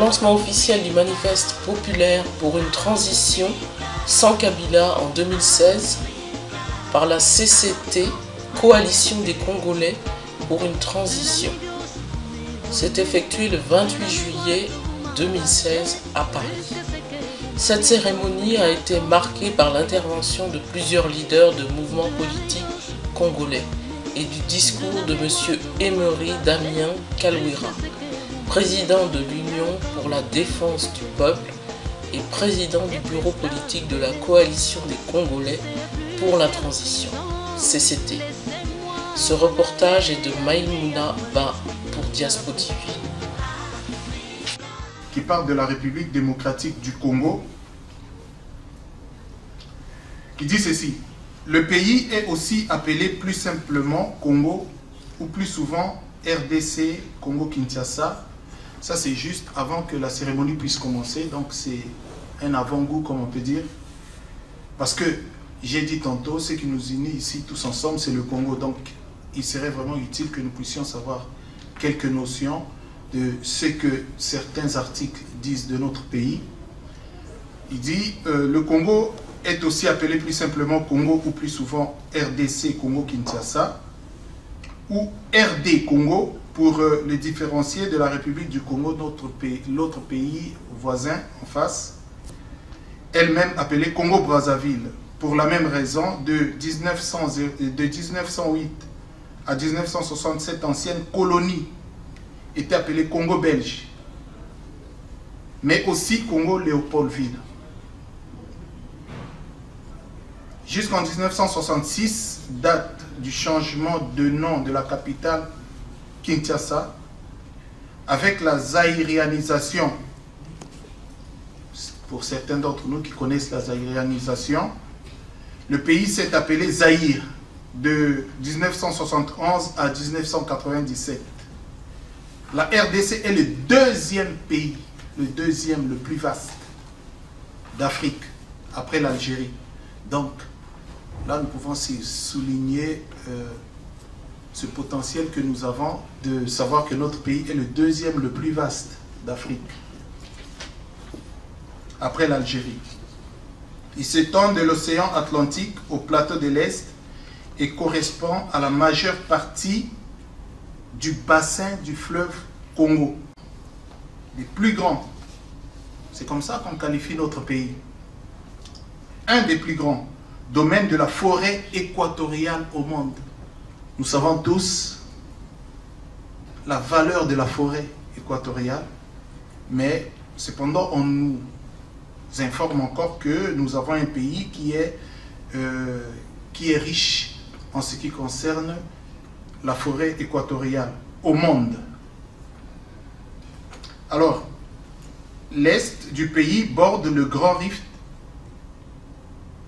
lancement officiel du manifeste populaire pour une transition sans Kabila en 2016 par la CCT, Coalition des Congolais pour une transition, s'est effectué le 28 juillet 2016 à Paris. Cette cérémonie a été marquée par l'intervention de plusieurs leaders de mouvements politiques congolais et du discours de M. Emery Damien Kalwira, président de l'Union pour la défense du peuple et président du bureau politique de la Coalition des Congolais pour la transition, CCT. Ce reportage est de Maïmouna Ba pour Diaspo TV. Qui parle de la République démocratique du Congo, qui dit ceci: le pays est aussi appelé plus simplement Congo ou plus souvent RDC, Congo-Kinshasa. Ça c'est juste avant que la cérémonie puisse commencer, donc c'est un avant-goût comme on peut dire. Parce que j'ai dit tantôt, ce qui nous unit ici tous ensemble c'est le Congo, donc il serait vraiment utile que nous puissions savoir quelques notions de ce que certains articles disent de notre pays. Il dit le Congo est aussi appelé plus simplement Congo ou plus souvent RDC, Congo-Kinshasa, ou RD Congo pour le différencier de la République du Congo, l'autre pays voisin en face, elle-même appelée Congo-Brazzaville, pour la même raison. De 1908 à 1967, ancienne colonie était appelée Congo-Belge, mais aussi Congo-Léopoldville. Jusqu'en 1966, date du changement de nom de la capitale Kinshasa, avec la zaïrianisation. Pour certains d'entre nous qui connaissent la zaïrianisation, le pays s'est appelé Zaïre de 1971 à 1997. La RDC est le deuxième pays, le deuxième, le plus vaste d'Afrique, après l'Algérie. Donc, là, nous pouvons souligner ce potentiel que nous avons de savoir que notre pays est le deuxième le plus vaste d'Afrique, après l'Algérie. Il s'étend de l'océan Atlantique au plateau de l'Est et correspond à la majeure partie du bassin du fleuve Congo, des plus grands. C'est comme ça qu'on qualifie notre pays. Un des plus grands domaines de la forêt équatoriale au monde. Nous savons tous la valeur de la forêt équatoriale, mais cependant on nous informe encore que nous avons un pays qui est riche en ce qui concerne la forêt équatoriale au monde. Alors, l'est du pays borde le grand rift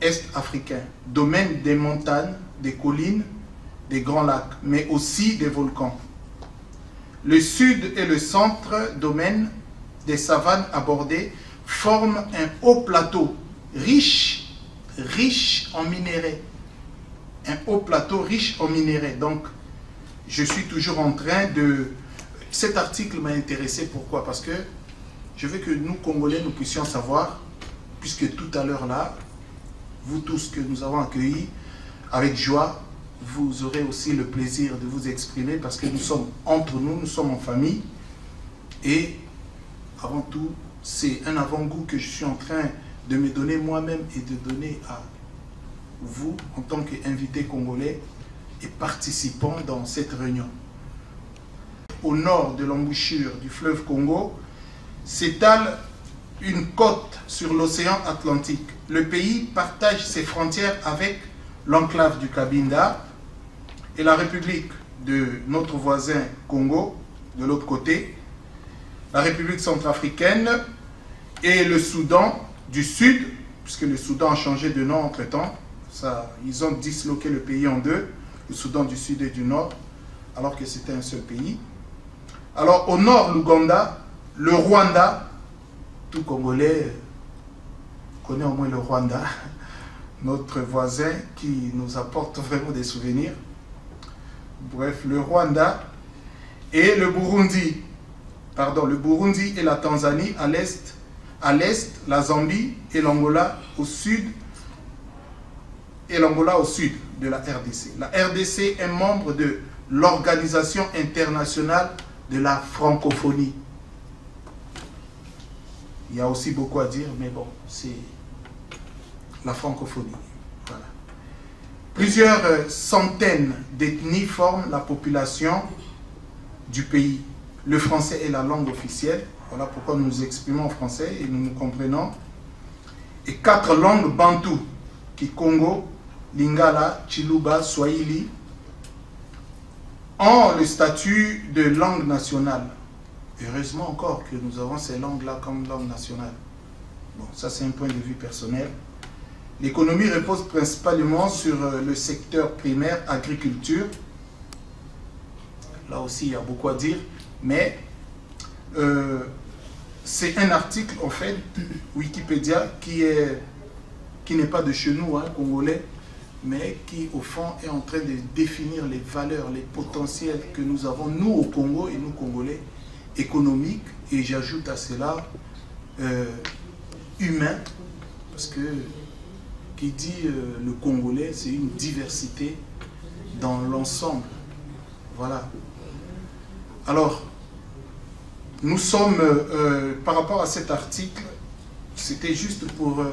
est-africain, domaine des montagnes, des collines, des grands lacs, mais aussi des volcans. Le sud et le centre, domaine des savanes abordées, forment un haut plateau riche en minéraux. Un haut plateau riche en minéraux. Donc, je suis toujours en train de... Cet article m'a intéressé, pourquoi? Parce que je veux que nous, Congolais, nous puissions savoir, puisque tout à l'heure là, vous tous que nous avons accueillis avec joie, vous aurez aussi le plaisir de vous exprimer parce que nous sommes entre nous, nous sommes en famille. Et avant tout, c'est un avant-goût que je suis en train de me donner moi-même et de donner à vous en tant qu'invités congolais et participants dans cette réunion. Au nord de l'embouchure du fleuve Congo s'étale une côte sur l'océan Atlantique. Le pays partage ses frontières avec l'enclave du Cabinda et la République de notre voisin Congo, de l'autre côté, la République centrafricaine et le Soudan du Sud, puisque le Soudan a changé de nom entre-temps. Ils ont disloqué le pays en deux, le Soudan du Sud et du Nord, alors que c'était un seul pays. Alors au nord, l'Ouganda, le Rwanda, tout Congolais connaît au moins le Rwanda, notre voisin qui nous apporte vraiment des souvenirs. Bref, le Rwanda et le Burundi. le Burundi et la Tanzanie à l'est, la Zambie et l'Angola au sud, de la RDC. La RDC est membre de l'Organisation internationale de la francophonie. Il y a aussi beaucoup à dire, mais bon, c'est la francophonie. Voilà. Plusieurs centaines d'ethnies forment la population du pays. Le français est la langue officielle. Voilà pourquoi nous nous exprimons en français et nous nous comprenons. Et 4 langues bantoues, Kikongo, Lingala, Chiluba, Swahili, ont le statut de langue nationale. Heureusement encore que nous avons ces langues-là comme langue nationale. Bon, ça c'est un point de vue personnel. L'économie repose principalement sur le secteur primaire, agriculture. Là aussi, il y a beaucoup à dire, mais c'est un article, en fait, Wikipédia, qui n'est pas de chez nous, hein, congolais, mais qui, au fond, est en train de définir les valeurs, les potentiels que nous avons, nous, au Congo, et nous, Congolais, économiques, et j'ajoute à cela, humains, parce que, qui dit le Congolais, c'est une diversité dans l'ensemble. Voilà. Alors, nous sommes, par rapport à cet article, c'était juste pour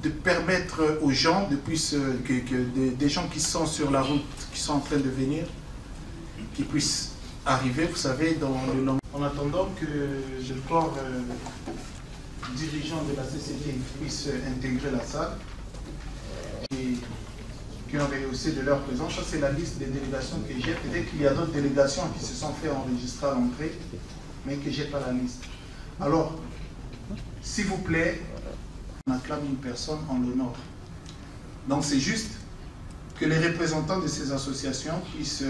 de permettre aux gens, des gens qui sont sur la route, qui sont en train de venir, qui puissent arriver, vous savez, dans le langage. En attendant que le corps dirigeant de la CCT puisse intégrer la salle, qui ont rehaussé de leur présence. Ça, c'est la liste des délégations que j'ai. Peut-être qu'il y a d'autres délégations qui se sont fait enregistrer à l'entrée, mais que je n'ai pas la liste. Alors, s'il vous plaît, on acclame une personne en l'honneur. Donc, c'est juste que les représentants de ces associations puissent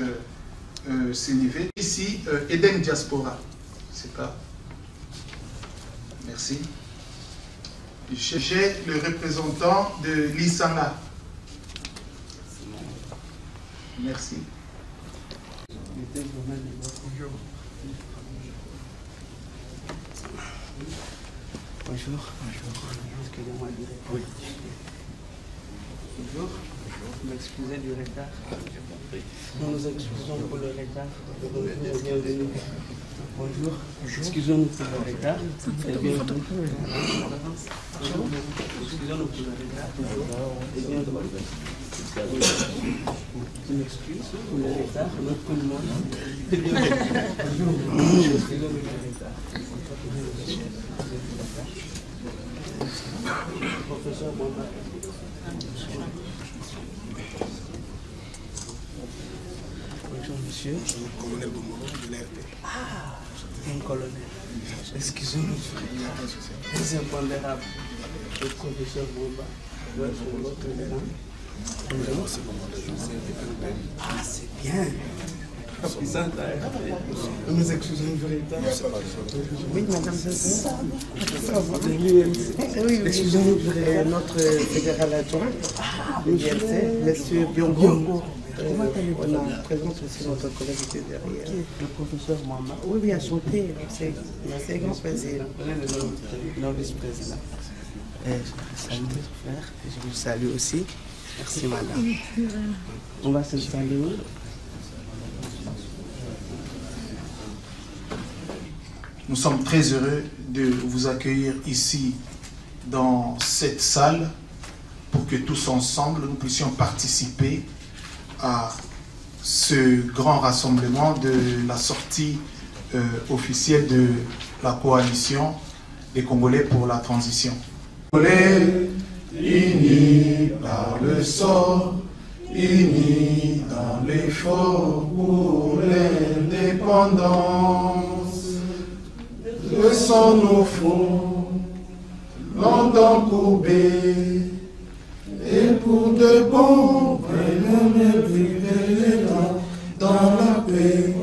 s'élever. Ici, Eden Diaspora. C'est pas. Merci. J'ai le représentant de l'Isanga. Merci. Bonjour. Excusez-moi du retard. Oui. Bonjour. Vous m'excusez du retard. Nous nous excusons pour le retard. Bienvenue. Bonjour. Excusez-nous pour le retard. Excusez-nous pour le retard. Je m'excuse pour le retard. Notre tout le monde. Excusez-nous pour le retard. Professeur Mamba. Bonjour monsieur. Colonel Bomoro de l'RP. Ah, mon colonel. Excusez-nous. Les impondérables. Le professeur Mamba. Votre nom. Bonjour. Ah, c'est bien. Nous nous excusons du retard. Oui, madame, c'est ça. Excusez-nous du retard. Notre fédéral adjoint, monsieur Biongo. On a présence aussi notre collègue qui est derrière. Le professeur Mama. Oui, oui, enchanté. C'est un grand plaisir. Non, vice-président. Je salue mon frère. Je vous salue aussi. Merci, madame. On va s'installer où? Nous sommes très heureux de vous accueillir ici dans cette salle pour que tous ensemble nous puissions participer à ce grand rassemblement de la sortie officielle de la coalition des Congolais pour la transition. Congolais unis par le sort, unis dans l'effort pour l'indépendance. Le sang nos fronts, longtemps courbés, et pour de bon, prenons vivre dans la paix,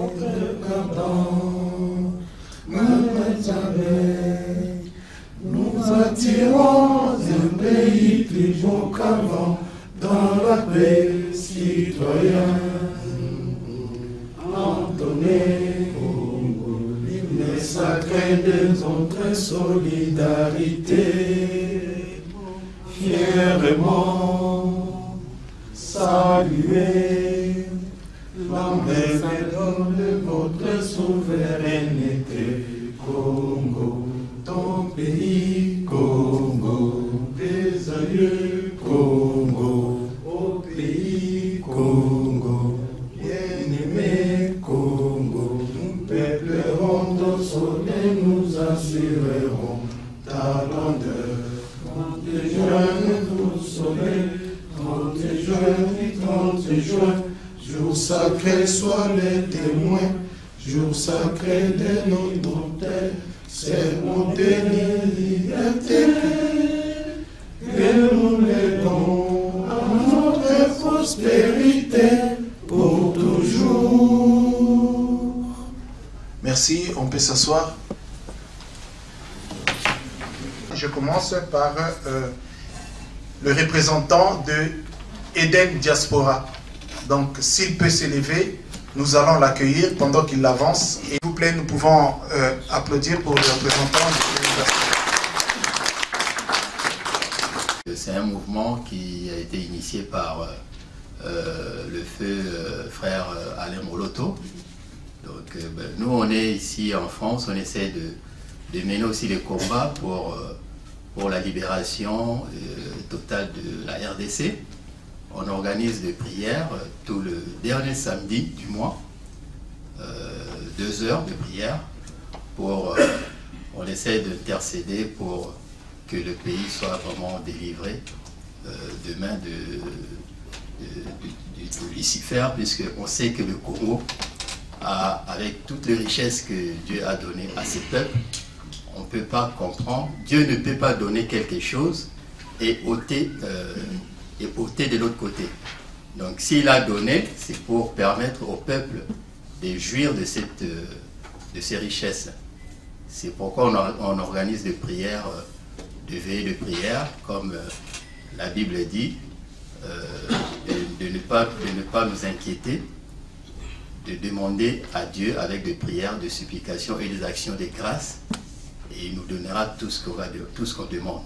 nous attirons un pays plus beau qu'avant, dans la paix citoyenne. Entonné, l'hymne de notre solidarité, fièrement saluer l'ambassadeur de votre souveraineté, Congo, ton pays, Congo, des aïeux, Congo, au pays, Congo, bien-aimé, Congo, nous peuplerons ton soleil, nous assurerons ta grandeur. 30 juin, tout soleil, 30 juin, 30 juin, jour sacré, sois les témoins, jour sacré de notre terre, serment de liberté, que nous léguons à notre prospérité pour toujours. Merci, on peut s'asseoir. Je commence par le représentant de Eden Diaspora. Donc, s'il peut s'élever, nous allons l'accueillir pendant qu'il avance. Et s'il vous plaît, nous pouvons applaudir pour le représentant de Eden Diaspora. C'est un mouvement qui a été initié par le feu frère Alain Moloto. Donc, nous, on est ici en France, on essaie de mener aussi les combats pour la libération totale de la RDC. On organise des prières tout le dernier samedi du mois, 2 heures de prière, on essaie d'intercéder pour que le pays soit vraiment délivré de main de Lucifer, puisqu'on sait que le Congo, avec toutes les richesses que Dieu a données à ses peuples, on ne peut pas comprendre. Dieu ne peut pas donner quelque chose et ôter de l'autre côté. Donc s'il a donné, c'est pour permettre au peuple de jouir de ces richesses. C'est pourquoi on organise des prières, de veillées de prière, comme la Bible dit, de ne pas nous inquiéter, de demander à Dieu avec des prières, de supplications et des actions de grâce, et il nous donnera tout ce qu'on demande.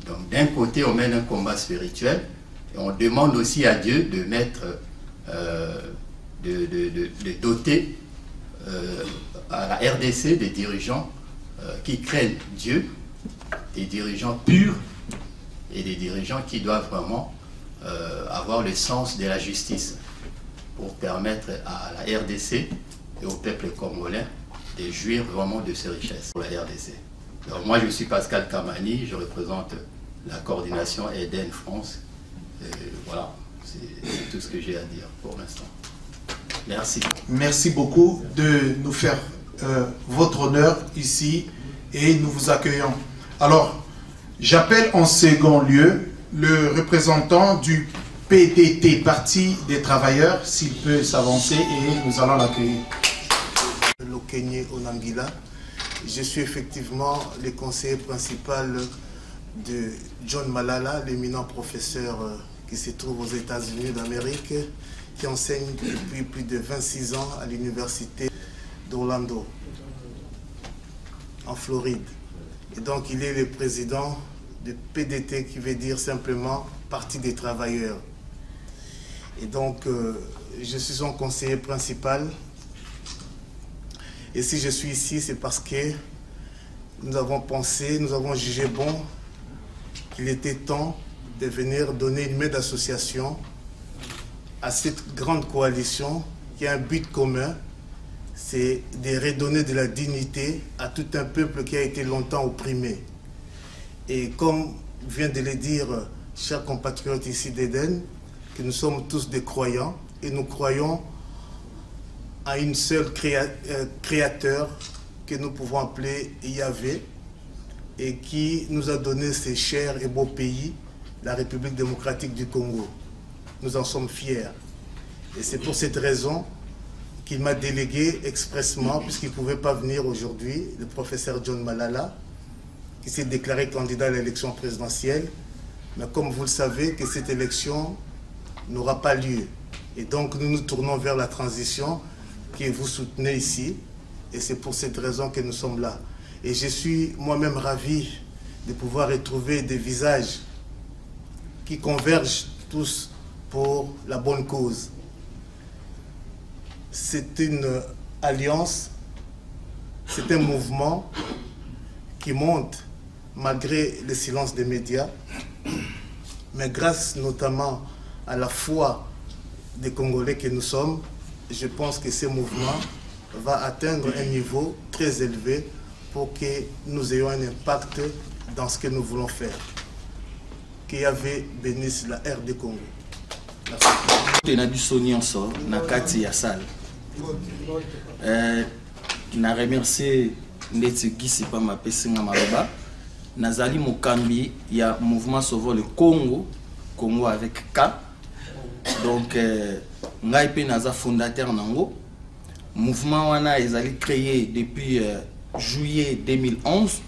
Donc d'un côté, on mène un combat spirituel, et on demande aussi à Dieu de mettre, de doter à la RDC des dirigeants qui craignent Dieu, des dirigeants purs et des dirigeants qui doivent vraiment avoir le sens de la justice pour permettre à la RDC et au peuple congolais de jouir vraiment de ces richesses pour la RDC. Donc moi je suis Pascal Kamani, je représente la coordination Eden France. Et voilà, c'est tout ce que j'ai à dire pour l'instant. Merci. Merci beaucoup de nous faire votre honneur ici et nous vous accueillons. Alors, j'appelle en second lieu le représentant du PDT, Parti des Travailleurs, s'il peut s'avancer et nous allons l'accueillir. Lokenye Onangila. Je suis effectivement le conseiller principal de John Malala, l'éminent professeur qui se trouve aux États-Unis d'Amérique, qui enseigne depuis plus de 26 ans à l'université d'Orlando, en Floride. Et donc il est le président du PDT, qui veut dire simplement Parti des Travailleurs. Et donc je suis son conseiller principal. Et si je suis ici, c'est parce que nous avons pensé, nous avons jugé bon qu'il était temps de venir donner une main d'association à cette grande coalition qui a un but commun, c'est de redonner de la dignité à tout un peuple qui a été longtemps opprimé. Et comme vient de le dire chers compatriotes ici d'Eden, que nous sommes tous des croyants et nous croyons à une seule créateur que nous pouvons appeler Yahvé et qui nous a donné ce cher et beau pays, la République démocratique du Congo. Nous en sommes fiers. Et c'est pour cette raison qu'il m'a délégué expressement, puisqu'il ne pouvait pas venir aujourd'hui, le professeur John Malala, qui s'est déclaré candidat à l'élection présidentielle. Mais comme vous le savez, que cette élection n'aura pas lieu. Et donc nous nous tournons vers la transition que vous soutenez ici. Et c'est pour cette raison que nous sommes là. Et je suis moi-même ravi de pouvoir retrouver des visages qui convergent tous pour la bonne cause. C'est une alliance, c'est un mouvement qui monte malgré le silence des médias, mais grâce notamment à la foi des Congolais que nous sommes, je pense que ce mouvement va atteindre un niveau très élevé pour que nous ayons un impact dans ce que nous voulons faire. Que Yahvé bénisse la RD Congo. Merci. Na remercier Ndeti Gisipa Mapesinga Maloba. Nazali Mokambi, il y a mouvement Sauvons le Congo, Congo avec K. Donc, Ngaipe Naza fondateur Nango. Mouvement Wana est créé depuis juillet 2011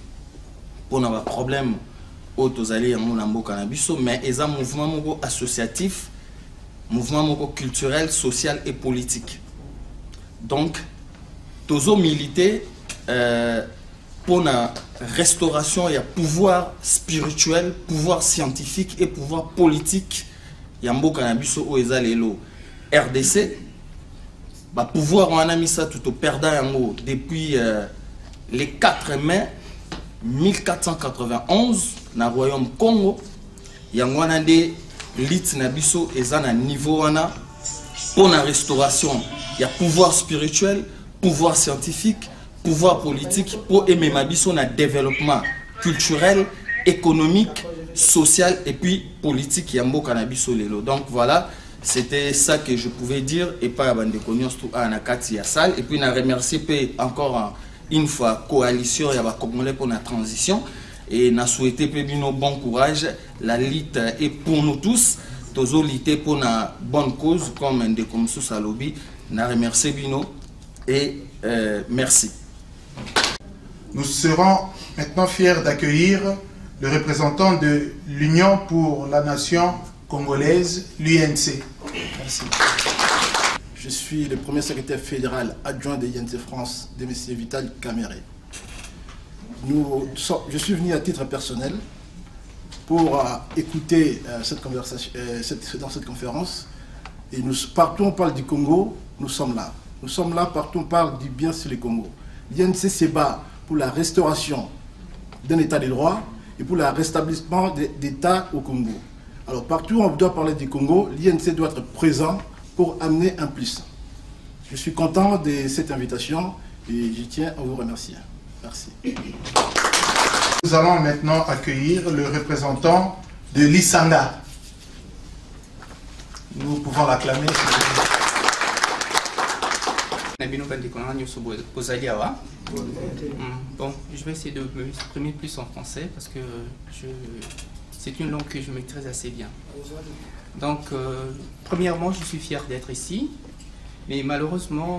pour avoir problème autosali en Canabiso, mais il y a un mouvement associatif, mouvement culturel, social et politique. Donc, tozo milité pour la restauration, il y a pouvoir spirituel, pouvoir scientifique et pouvoir politique. Il y a un cannabis au ezalelo RDC. Bah pouvoir on a mis ça tout au perdant depuis les 4 mai 1491 dans le royaume Congo. Il y a un des lit nabiso ezana niveau wana pour la restauration. Il y a pouvoir spirituel, pouvoir scientifique, pouvoir politique pour aimer Mabiso na développement culturel, économique, social et puis politique Yambo Canabiso Lelo. Donc voilà, c'était ça que je pouvais dire et pas bande connaissance tout à Nakati ya salle et puis na remercier encore une fois coalition ya ba Congolais pour la transition et na souhaité bino bon courage, la lutte est pour nous tous, tozo lutter pour la bonne cause comme un de comme sous lobby. Na remercier bino et merci. Nous serons maintenant fiers d'accueillir le représentant de l'Union pour la Nation congolaise, l'UNC. Merci. Je suis le premier secrétaire fédéral adjoint de l'UNC France, de M. Vital Kamere. Je suis venu à titre personnel pour écouter cette conversation, dans cette conférence. Et partout on parle du Congo, nous sommes là. Nous sommes là, partout on parle du bien sur le Congo. L'INC se bat pour la restauration d'un état de droit et pour le rétablissement d'État au Congo. Alors partout où on doit parler du Congo, l'INC doit être présent pour amener un plus. Je suis content de cette invitation et je tiens à vous remercier. Merci. Nous allons maintenant accueillir le représentant de l'Isanga. Nous pouvons l'acclamer. Bon, je vais essayer de m'exprimer plus en français parce que c'est une langue que je maîtrise assez bien. Donc, premièrement, je suis fier d'être ici, mais malheureusement,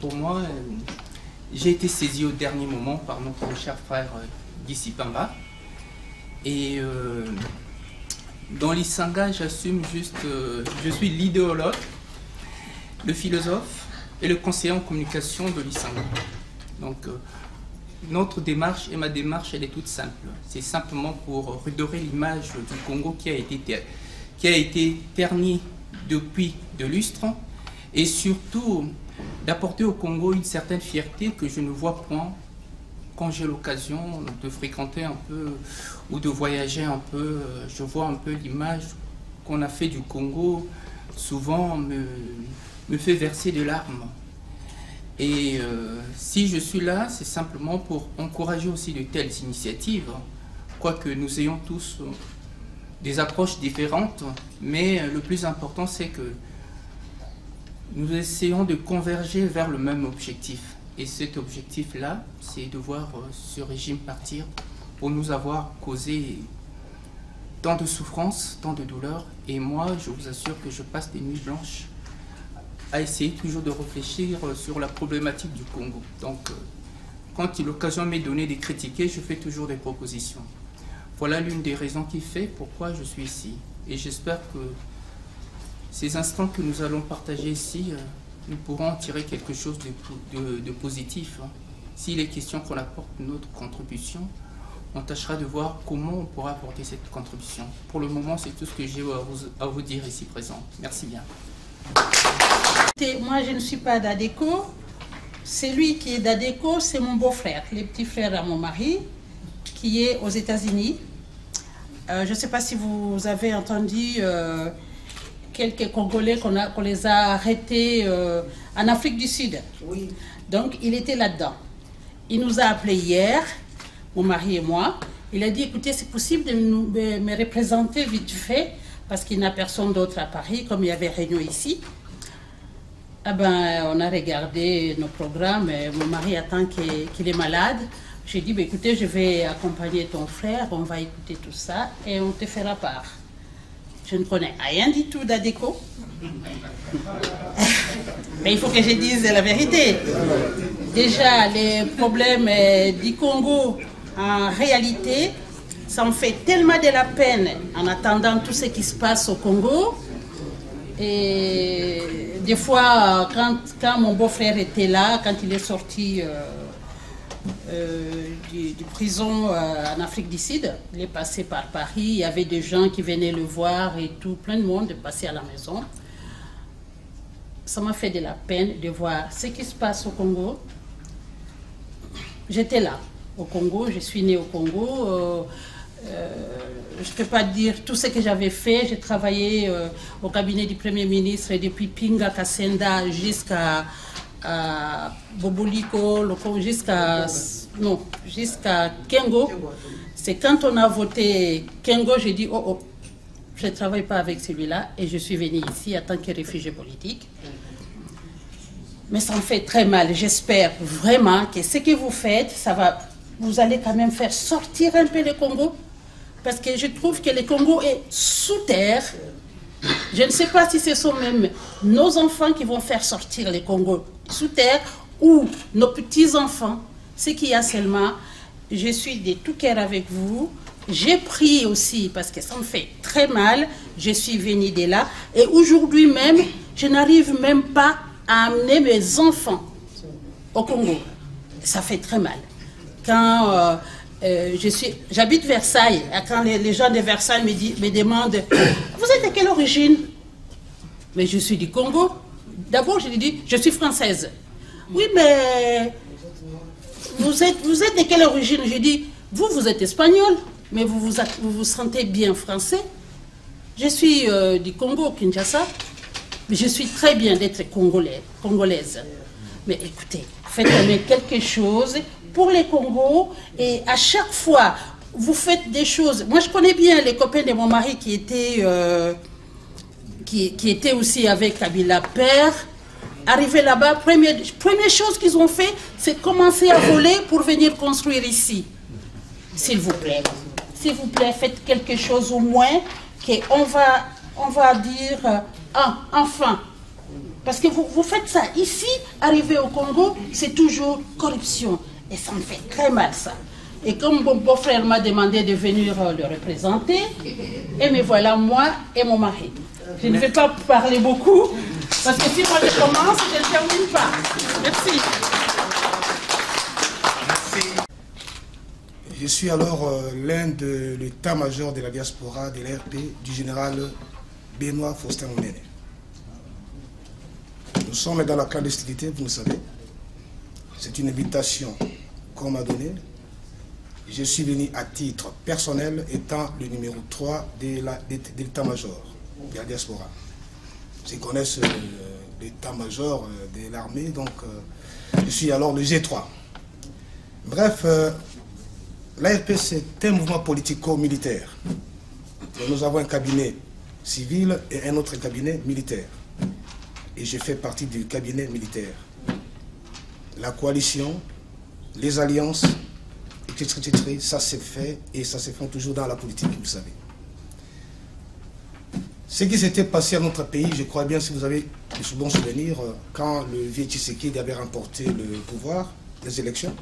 pour moi, j'ai été saisi au dernier moment par notre cher frère Gissi Pamba. Et dans l'Isanga, j'assume juste, je suis l'idéologue, le philosophe et le conseiller en communication de l'Isanga. Donc, notre démarche et ma démarche, elle est toute simple. C'est simplement pour redorer l'image du Congo qui a été ternie depuis de lustres et surtout d'apporter au Congo une certaine fierté que je ne vois point quand j'ai l'occasion de fréquenter un peu ou de voyager un peu. Je vois un peu l'image qu'on a fait du Congo, souvent me fait verser des larmes. Et si je suis là, c'est simplement pour encourager aussi de telles initiatives, quoique nous ayons tous des approches différentes, mais le plus important c'est que nous essayons de converger vers le même objectif. Et cet objectif-là, c'est de voir ce régime partir pour nous avoir causé tant de souffrances, tant de douleurs. Et moi, je vous assure que je passe des nuits blanches à essayer toujours de réfléchir sur la problématique du Congo. Donc, quand l'occasion m'est donnée de critiquer, je fais toujours des propositions. Voilà l'une des raisons qui fait pourquoi je suis ici. Et j'espère que ces instants que nous allons partager ici nous pourrons en tirer quelque chose de positif. S'il est question qu'on apporte notre contribution, on tâchera de voir comment on pourra apporter cette contribution. Pour le moment, c'est tout ce que j'ai à vous dire ici présent. Merci bien. Moi, je ne suis pas d'ADECO. Celui qui est d'ADECO, c'est mon beau-frère, le petit frère à mon mari, qui est aux États-Unis. Je ne sais pas si vous avez entendu quelques Congolais qu'on les a arrêtés en Afrique du Sud. Oui. Donc, il était là-dedans. Il nous a appelés hier, mon mari et moi. Il a dit, écoutez, c'est possible de me représenter vite fait, parce qu'il n'y a personne d'autre à Paris, comme il y avait réunion ici. Ah ben, on a regardé nos programmes, et mon mari attend qu'il est malade. J'ai dit, écoutez, je vais accompagner ton frère, on va écouter tout ça, et on te fera part. Je ne connais rien du tout d'ADECO. Mais il faut que je dise la vérité. Déjà, les problèmes du Congo, en réalité, ça me fait tellement de la peine en attendant tout ce qui se passe au Congo. Et des fois, quand mon beau-frère était là, quand il est sorti de prison en Afrique du Sud, il est passé par Paris, il y avait des gens qui venaient le voir et tout, plein de monde est passé à la maison. Ça m'a fait de la peine de voir ce qui se passe au Congo. J'étais là, au Congo, je suis née au Congo. Je ne peux pas dire tout ce que j'avais fait. J'ai travaillé au cabinet du Premier ministre depuis Pinga Kasenda jusqu'à Boboliko, jusqu'à Kengo. C'est quand on a voté Kengo, j'ai dit oh, je ne travaille pas avec celui-là et je suis venue ici en tant que réfugié politique. Mais ça me fait très mal. J'espère vraiment que ce que vous faites, vous allez quand même faire sortir un peu le Congo. Parce que je trouve que le Congo est sous terre. Je ne sais pas si ce sont même nos enfants qui vont faire sortir le Congo sous terre ou nos petits-enfants. Ce qu'il y a seulement, je suis de tout cœur avec vous. J'ai prié aussi parce que ça me fait très mal. Je suis venue de là. Et aujourd'hui même, je n'arrive même pas à amener mes enfants au Congo. Ça fait très mal. Quand j'habite Versailles, quand les gens de Versailles me demandent « Vous êtes de quelle origine ?» Mais je suis du Congo. D'abord, je lui dis « Je suis française. » Oui, mais vous êtes de quelle origine? Je dis « Vous êtes espagnol, mais vous vous sentez bien français. » Je suis du Congo, Kinshasa. Mais je suis très bien d'être congolaise. Mais écoutez, faites quelque chose pour les Congos et à chaque fois, vous faites des choses. Moi, je connais bien les copains de mon mari qui étaient aussi avec Kabila père. Arrivés là-bas, première chose qu'ils ont fait, c'est commencer à voler pour venir construire ici. S'il vous plaît, faites quelque chose au moins qu'on va dire enfin. Parce que vous faites ça ici, arrivé au Congo, c'est toujours corruption. Et ça me fait très mal, ça. Et comme mon beau-frère m'a demandé de venir le représenter, et me voilà, moi et mon mari. Je ne vais pas parler beaucoup, parce que si moi je commence, je ne termine pas. Merci. Je suis alors l'un de l'état-major de la diaspora de l'RP du général Benoît Faustin Monene. Nous sommes dans la clandestinité, vous le savez. C'est une invitation qu'on m'a donnée. Je suis venu à titre personnel, étant le numéro 3 de l'état-major de la diaspora. Je connais l'état-major de l'armée, donc je suis alors le G3. Bref, l'AFP, c'est un mouvement politico-militaire. Nous avons un cabinet civil et un autre cabinet militaire. Et je fais partie du cabinet militaire. La coalition, les alliances, etc., ça s'est fait et ça se fait toujours dans la politique, vous savez. Ce qui s'était passé à notre pays, je crois bien, si vous avez de bons souvenirs, quand le vieux Tshisekedi avait remporté le pouvoir, les élections,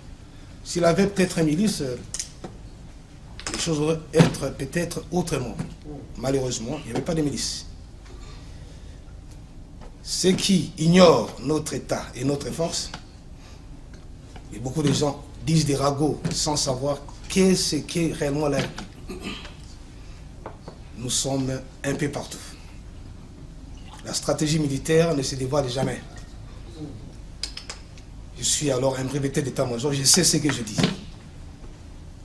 s'il avait peut-être un milice, les choses auraient être peut-être autrement. Malheureusement, il n'y avait pas de milice. Ceux qui ignorent notre État et notre force, et beaucoup de gens disent des ragots sans savoir qu'est-ce qu'est réellement la République. Nous sommes un peu partout. La stratégie militaire ne se dévoile jamais. Je suis alors un breveté d'état-major, je sais ce que je dis.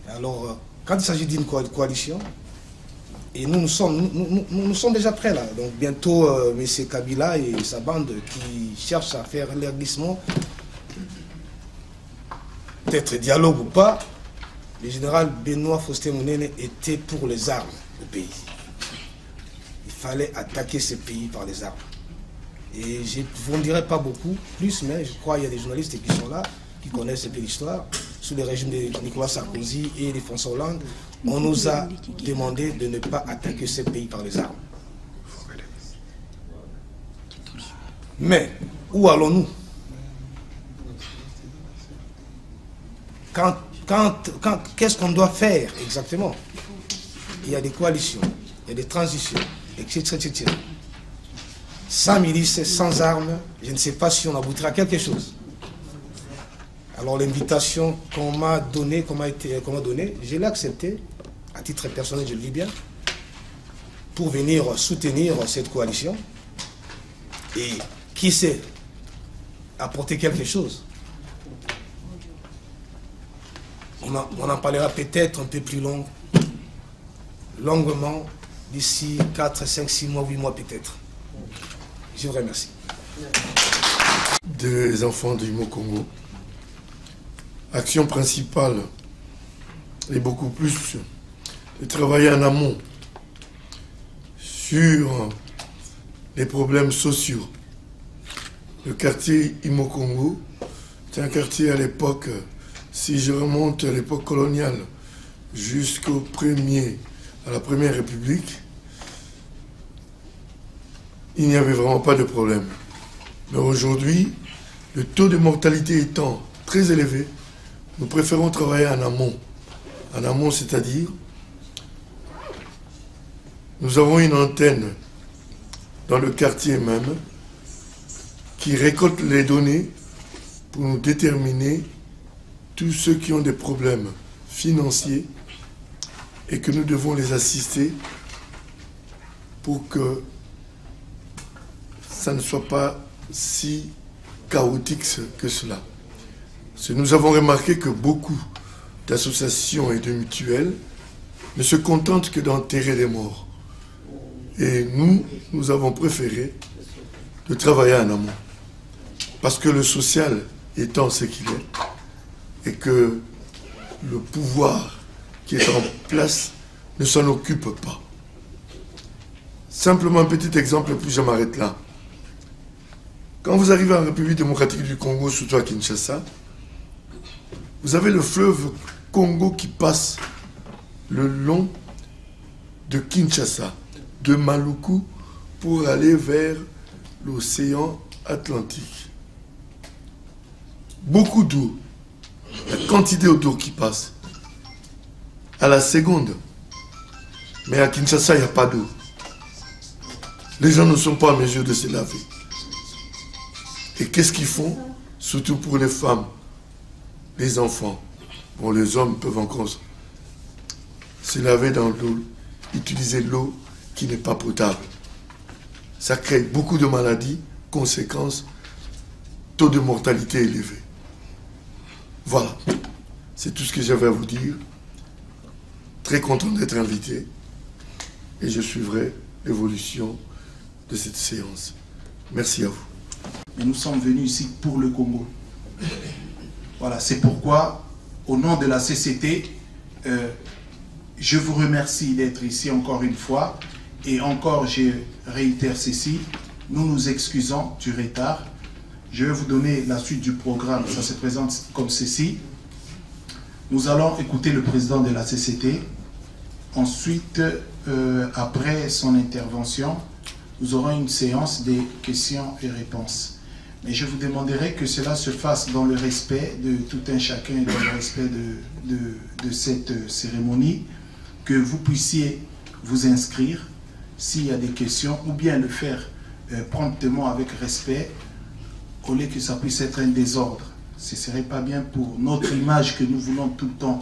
Alors, quand il s'agit d'une coalition, et nous sommes déjà prêts là. Donc bientôt, M. Kabila et sa bande qui cherchent à faire leur glissement, peut-être dialogue ou pas, le général Benoît Faustin Mounene était pour les armes au pays. Il fallait attaquer ce pays par les armes. Et je ne vous en dirai pas beaucoup plus, mais je crois qu'il y a des journalistes qui sont là, qui connaissent un peu l'histoire. Sous le régime de Nicolas Sarkozy et de François Hollande, on nous a demandé de ne pas attaquer ce pays par les armes. Mais, où allons-nous? Qu'est-ce qu'on doit faire exactement? Il y a des coalitions, il y a des transitions, etc. Sans milice, sans armes, je ne sais pas si on aboutira à quelque chose. Alors l'invitation qu'on m'a donnée, je l'ai acceptée, à titre personnel, je le dis bien, pour venir soutenir cette coalition. Et qui sait, apporter quelque chose. On en parlera peut-être un peu plus longuement, d'ici 4, 5, 6 mois, 8 mois peut-être. Je vous remercie. Des enfants du Congo. Action principale est beaucoup plus de travailler en amont sur les problèmes sociaux. Le quartier Imo-Congo, c'est un quartier à l'époque, si je remonte à l'époque coloniale, à la Première République, il n'y avait vraiment pas de problème. Mais aujourd'hui, le taux de mortalité étant très élevé, nous préférons travailler en amont. En amont, c'est-à-dire, nous avons une antenne dans le quartier même qui récolte les données pour nous déterminer tous ceux qui ont des problèmes financiers et que nous devons les assister pour que ça ne soit pas si chaotique que cela. Nous avons remarqué que beaucoup d'associations et de mutuelles ne se contentent que d'enterrer les morts. Et nous avons préféré de travailler en amont. Parce que le social étant ce qu'il est, et que le pouvoir qui est en place ne s'en occupe pas. Simplement un petit exemple, puis je m'arrête là. Quand vous arrivez en République démocratique du Congo, surtout à Kinshasa, vous avez le fleuve Congo qui passe le long de Kinshasa, de Maluku, pour aller vers l'océan Atlantique. Beaucoup d'eau, la quantité d'eau qui passe, à la seconde. Mais à Kinshasa, il n'y a pas d'eau. Les gens ne sont pas en mesure de se laver. Et qu'est-ce qu'ils font? Surtout pour les femmes, les enfants. Bon, les hommes peuvent encore se laver dans l'eau, utiliser l'eau qui n'est pas potable. Ça crée beaucoup de maladies, conséquences, taux de mortalité élevé. Voilà, c'est tout ce que j'avais à vous dire. Très content d'être invité et je suivrai l'évolution de cette séance. Merci à vous. Mais nous sommes venus ici pour le Congo. Voilà, c'est pourquoi, au nom de la CCT, je vous remercie d'être ici encore une fois. Et encore, je réitère ceci, nous nous excusons du retard. Je vais vous donner la suite du programme, ça se présente comme ceci. Nous allons écouter le président de la CCT. Ensuite, après son intervention, nous aurons une séance des questions et réponses. Mais je vous demanderai que cela se fasse dans le respect de tout un chacun, dans le respect de cette cérémonie, que vous puissiez vous inscrire s'il y a des questions, ou bien le faire promptement, avec respect, au lieu que ça puisse être un désordre. Ce ne serait pas bien pour notre image que nous voulons tout le temps,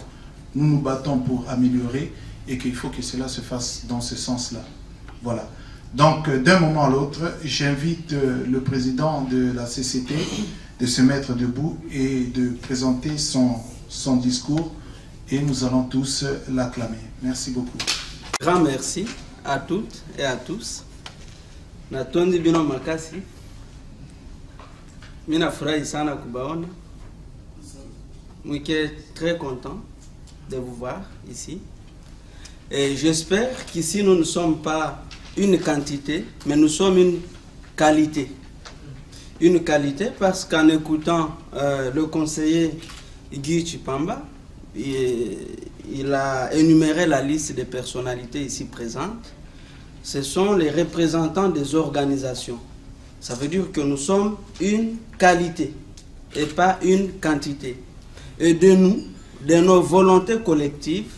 nous nous battons pour améliorer, et qu'il faut que cela se fasse dans ce sens-là. Voilà. Donc, d'un moment à l'autre, j'invite le président de la CCT de se mettre debout et de présenter son discours, et nous allons tous l'acclamer. Merci beaucoup. Grand merci à toutes et à tous. Natondi bino makasi. Mina furahi sana kubaona. Mwike très content de vous voir ici. Et j'espère qu'ici nous ne sommes pas une quantité, mais nous sommes une qualité. Une qualité parce qu'en écoutant le conseiller Guy Chipamba, il a énuméré la liste des personnalités ici présentes. Ce sont les représentants des organisations. Ça veut dire que nous sommes une qualité et pas une quantité. Et de nous, de nos volontés collectives,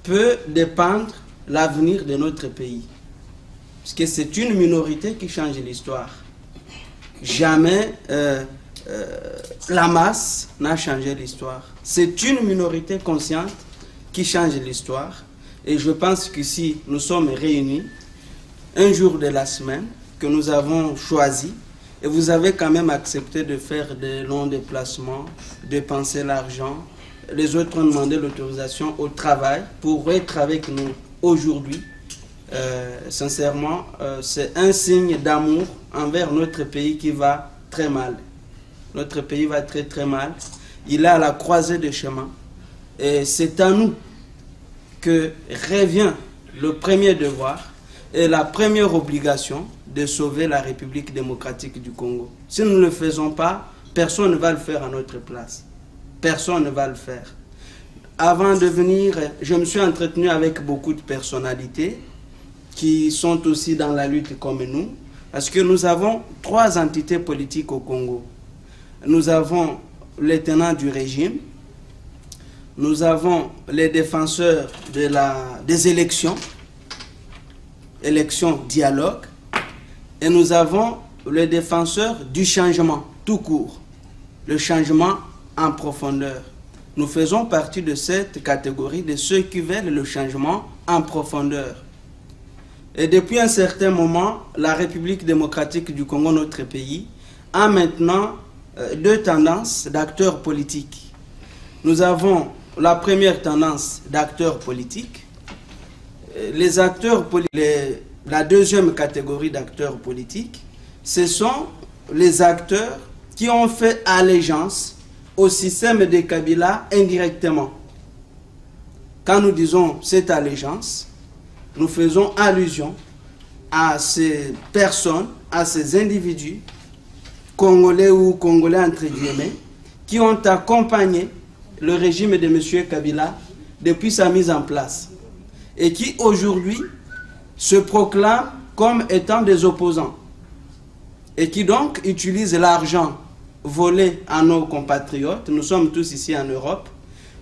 peut dépendre l'avenir de notre pays. Parce que c'est une minorité qui change l'histoire. Jamais la masse n'a changé l'histoire. C'est une minorité consciente qui change l'histoire. Et je pense que si nous sommes réunis, un jour de la semaine, que nous avons choisi, et vous avez quand même accepté de faire des longs déplacements, de dépenser l'argent, les autres ont demandé l'autorisation au travail pour être avec nous aujourd'hui. Sincèrement, c'est un signe d'amour envers notre pays qui va très mal. Notre pays va très très mal. Il est à la croisée des chemins. Et c'est à nous que revient le premier devoir et la première obligation de sauver la République démocratique du Congo. Si nous ne le faisons pas, personne ne va le faire à notre place. Personne ne va le faire. Avant de venir, je me suis entretenu avec beaucoup de personnalités qui sont aussi dans la lutte comme nous, parce que nous avons 3 entités politiques au Congo. Nous avons les tenants du régime, nous avons les défenseurs des élections, élections dialogue, et nous avons les défenseurs du changement tout court, le changement en profondeur. Nous faisons partie de cette catégorie de ceux qui veulent le changement en profondeur. Et depuis un certain moment, la République démocratique du Congo, notre pays, a maintenant 2 tendances d'acteurs politiques. Nous avons la première tendance d'acteurs politiques. Les acteurs politiques, la deuxième catégorie d'acteurs politiques, ce sont les acteurs qui ont fait allégeance au système de Kabila indirectement. Quand nous disons cette allégeance, nous faisons allusion à ces personnes, à ces individus, congolais ou congolais entre guillemets, qui ont accompagné le régime de M. Kabila depuis sa mise en place et qui aujourd'hui se proclament comme étant des opposants et qui donc utilisent l'argent volé à nos compatriotes. Nous sommes tous ici en Europe.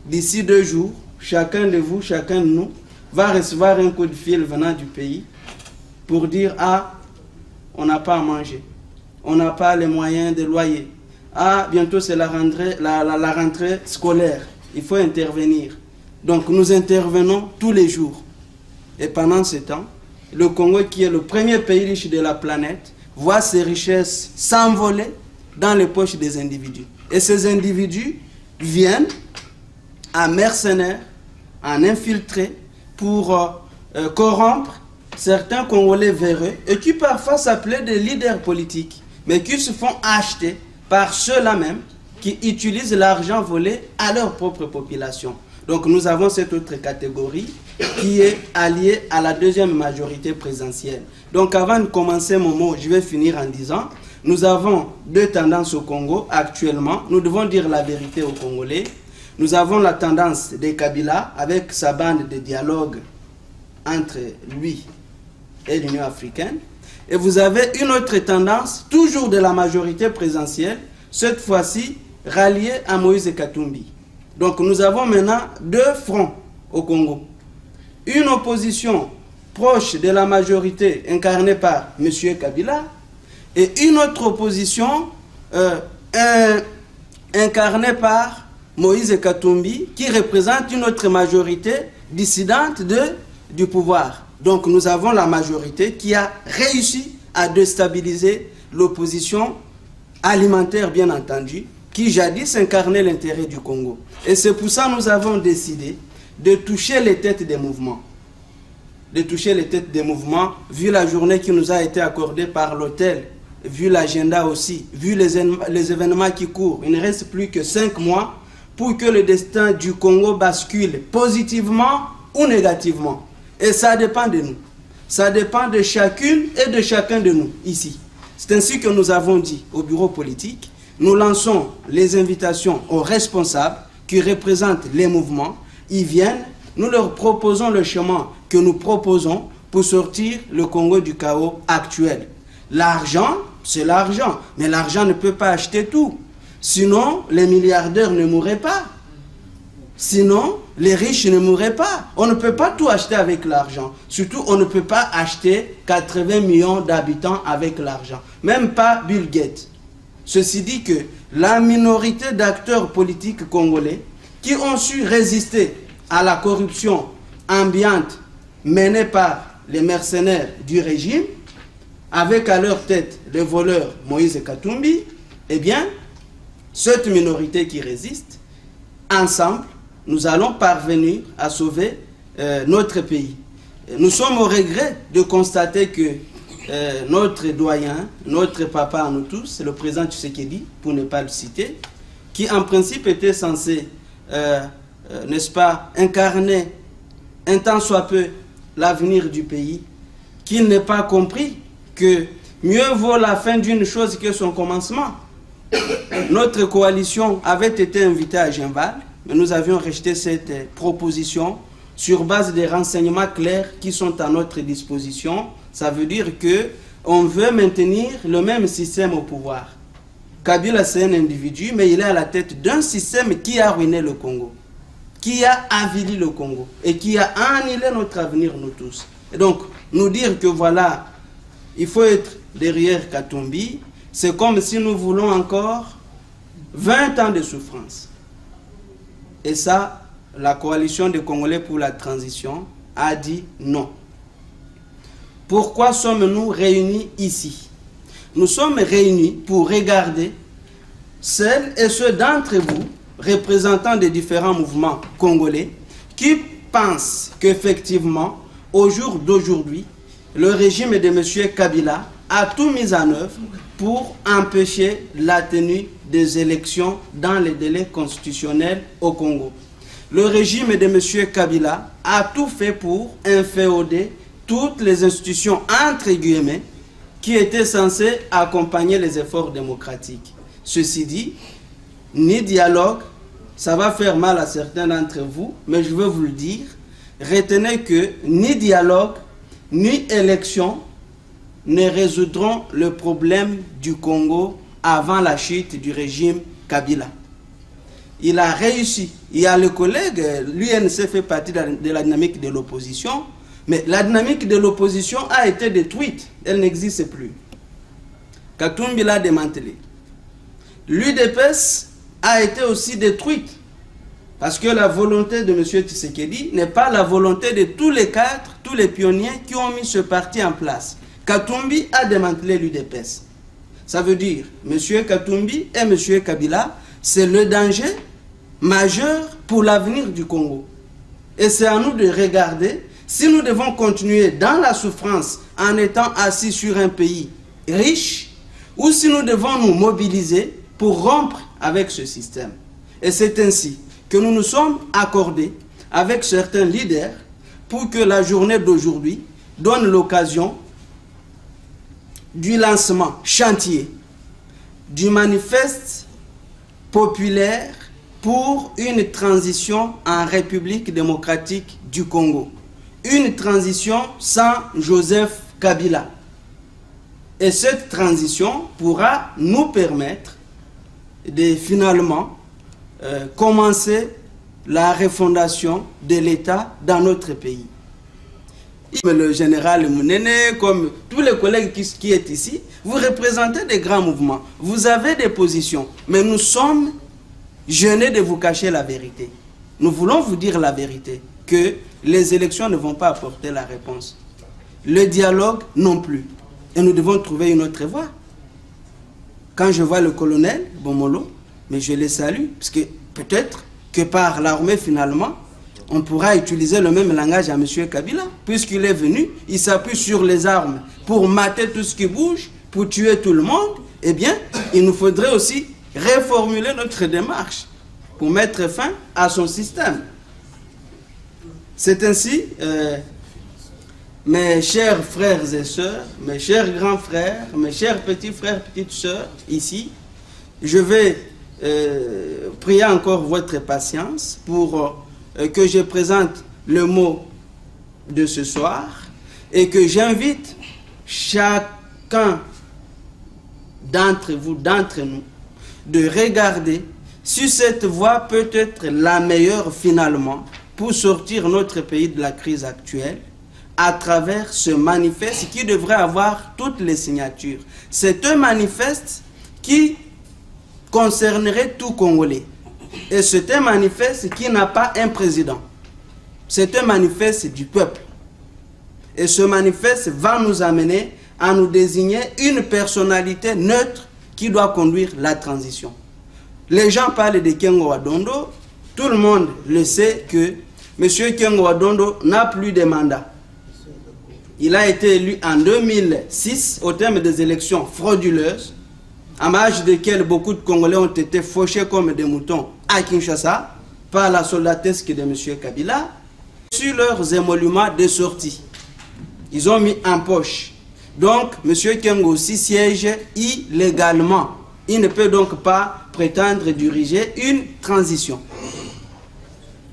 D'ici 2 jours, chacun de vous, chacun de nous va recevoir un coup de fil venant du pays pour dire « Ah, on n'a pas à manger, on n'a pas les moyens de loyer. Ah, bientôt c'est la rentrée scolaire, il faut intervenir. » Donc nous intervenons tous les jours. Et pendant ce temps, le Congo, qui est le premier pays riche de la planète, voit ses richesses s'envoler dans les poches des individus. Et ces individus viennent en mercenaires, en infiltrés, pour corrompre certains Congolais véreux et qui parfois s'appelaient des leaders politiques, mais qui se font acheter par ceux-là même qui utilisent l'argent volé à leur propre population. Donc nous avons cette autre catégorie qui est alliée à la deuxième majorité présidentielle. Donc avant de commencer mon mot, je vais finir en disant, nous avons 2 tendances au Congo actuellement. Nous devons dire la vérité aux Congolais. Nous avons la tendance de Kabila avec sa bande de dialogue entre lui et l'Union africaine. Et vous avez une autre tendance, toujours de la majorité présidentielle, cette fois-ci ralliée à Moïse Katumbi. Donc nous avons maintenant 2 fronts au Congo. Une opposition proche de la majorité incarnée par M. Kabila, et une autre opposition incarnée par Moïse Katumbi, qui représente une autre majorité dissidente du pouvoir. Donc nous avons la majorité qui a réussi à déstabiliser l'opposition alimentaire, bien entendu, qui jadis incarnait l'intérêt du Congo. Et c'est pour ça que nous avons décidé de toucher les têtes des mouvements. De toucher les têtes des mouvements, vu la journée qui nous a été accordée par l'hôtel, vu l'agenda aussi, vu les événements qui courent. Il ne reste plus que 5 mois pour que le destin du Congo bascule positivement ou négativement. Et ça dépend de nous. Ça dépend de chacune et de chacun de nous ici. C'est ainsi que nous avons dit au bureau politique, nous lançons les invitations aux responsables qui représentent les mouvements. Ils viennent, nous leur proposons le chemin que nous proposons pour sortir le Congo du chaos actuel. L'argent, c'est l'argent, mais l'argent ne peut pas acheter tout. Sinon, les milliardaires ne mourraient pas. Sinon, les riches ne mourraient pas. On ne peut pas tout acheter avec l'argent. Surtout, on ne peut pas acheter 80 millions d'habitants avec l'argent. Même pas Bill Gates. Ceci dit que la minorité d'acteurs politiques congolais qui ont su résister à la corruption ambiante menée par les mercenaires du régime, avec à leur tête le voleur Moïse Katumbi, eh bien, cette minorité qui résiste, ensemble, nous allons parvenir à sauver notre pays. Nous sommes au regret de constater que notre doyen, notre papa à nous tous, le président Tshisekedi, pour ne pas le citer, qui en principe était censé, n'est-ce pas, incarner un tant soit peu l'avenir du pays, qu'il n'ait pas compris que mieux vaut la fin d'une chose que son commencement. Notre coalition avait été invitée à Genval, mais nous avions rejeté cette proposition sur base des renseignements clairs qui sont à notre disposition. Ça veut dire qu'on veut maintenir le même système au pouvoir. Kabila, c'est un individu, mais il est à la tête d'un système qui a ruiné le Congo, qui a avili le Congo et qui a annihilé notre avenir, nous tous. Et donc, nous dire que voilà, il faut être derrière Katumbi, c'est comme si nous voulons encore 20 ans de souffrance. Et ça, la coalition des Congolais pour la transition a dit non. Pourquoi sommes-nous réunis ici? Nous sommes réunis pour regarder celles et ceux d'entre vous, représentants des différents mouvements congolais, qui pensent qu'effectivement, au jour d'aujourd'hui, le régime de M. Kabila a tout mis en œuvre pour empêcher la tenue des élections dans les délais constitutionnels au Congo. Le régime de M. Kabila a tout fait pour inféoder toutes les institutions, entre guillemets, qui étaient censées accompagner les efforts démocratiques. Ceci dit, ni dialogue, ça va faire mal à certains d'entre vous, mais je veux vous le dire, retenez que ni dialogue, ni élection ne résoudront le problème du Congo avant la chute du régime Kabila. Il a réussi. Il y a le collègue, l'UNC fait partie de la dynamique de l'opposition, mais la dynamique de l'opposition a été détruite. Elle n'existe plus. Katumbi l'a démantelée. L'UDPS a été aussi détruite. Parce que la volonté de M. Tshisekedi n'est pas la volonté de tous les cadres, tous les pionniers qui ont mis ce parti en place. Katumbi a démantelé l'UDPS. Ça veut dire, M. Katumbi et M. Kabila, c'est le danger majeur pour l'avenir du Congo. Et c'est à nous de regarder si nous devons continuer dans la souffrance en étant assis sur un pays riche, ou si nous devons nous mobiliser pour rompre avec ce système. Et c'est ainsi que nous nous sommes accordés avec certains leaders pour que la journée d'aujourd'hui donne l'occasion du lancement chantier du manifeste populaire pour une transition en République démocratique du Congo. Une transition sans Joseph Kabila. Et cette transition pourra nous permettre de finalement commencer la refondation de l'État dans notre pays. Le général Mounene, comme tous les collègues qui sont ici, vous représentez des grands mouvements. Vous avez des positions. Mais nous sommes gênés de vous cacher la vérité. Nous voulons vous dire la vérité, que les élections ne vont pas apporter la réponse. Le dialogue non plus. Et nous devons trouver une autre voie. Quand je vois le colonel Bomolo, mais je le salue, parce que peut-être que par l'armée finalement, on pourra utiliser le même langage à M. Kabila. Puisqu'il est venu, il s'appuie sur les armes pour mater tout ce qui bouge, pour tuer tout le monde. Eh bien, il nous faudrait aussi reformuler notre démarche pour mettre fin à son système. C'est ainsi, mes chers frères et sœurs, mes chers grands frères, mes chers petits frères, petites sœurs, ici, je vais prier encore votre patience pour que je présente le mot de ce soir et que j'invite chacun d'entre vous, d'entre nous, de regarder si cette voie peut être la meilleure finalement pour sortir notre pays de la crise actuelle à travers ce manifeste qui devrait avoir toutes les signatures. C'est un manifeste qui concernerait tout Congolais. Et c'est un manifeste qui n'a pas un président. C'est un manifeste du peuple. Et ce manifeste va nous amener à nous désigner une personnalité neutre qui doit conduire la transition. Les gens parlent de Kengo Wadondo. Tout le monde le sait que M. Kengo Wadondo n'a plus de mandat. Il a été élu en 2006 au terme des élections frauduleuses, à l'âge desquelles beaucoup de Congolais ont été fauchés comme des moutons à Kinshasa par la soldatesque de M. Kabila sur leurs émoluments de sortie. Ils ont mis en poche. Donc, M. Kengo aussi siège illégalement. Il ne peut donc pas prétendre diriger une transition.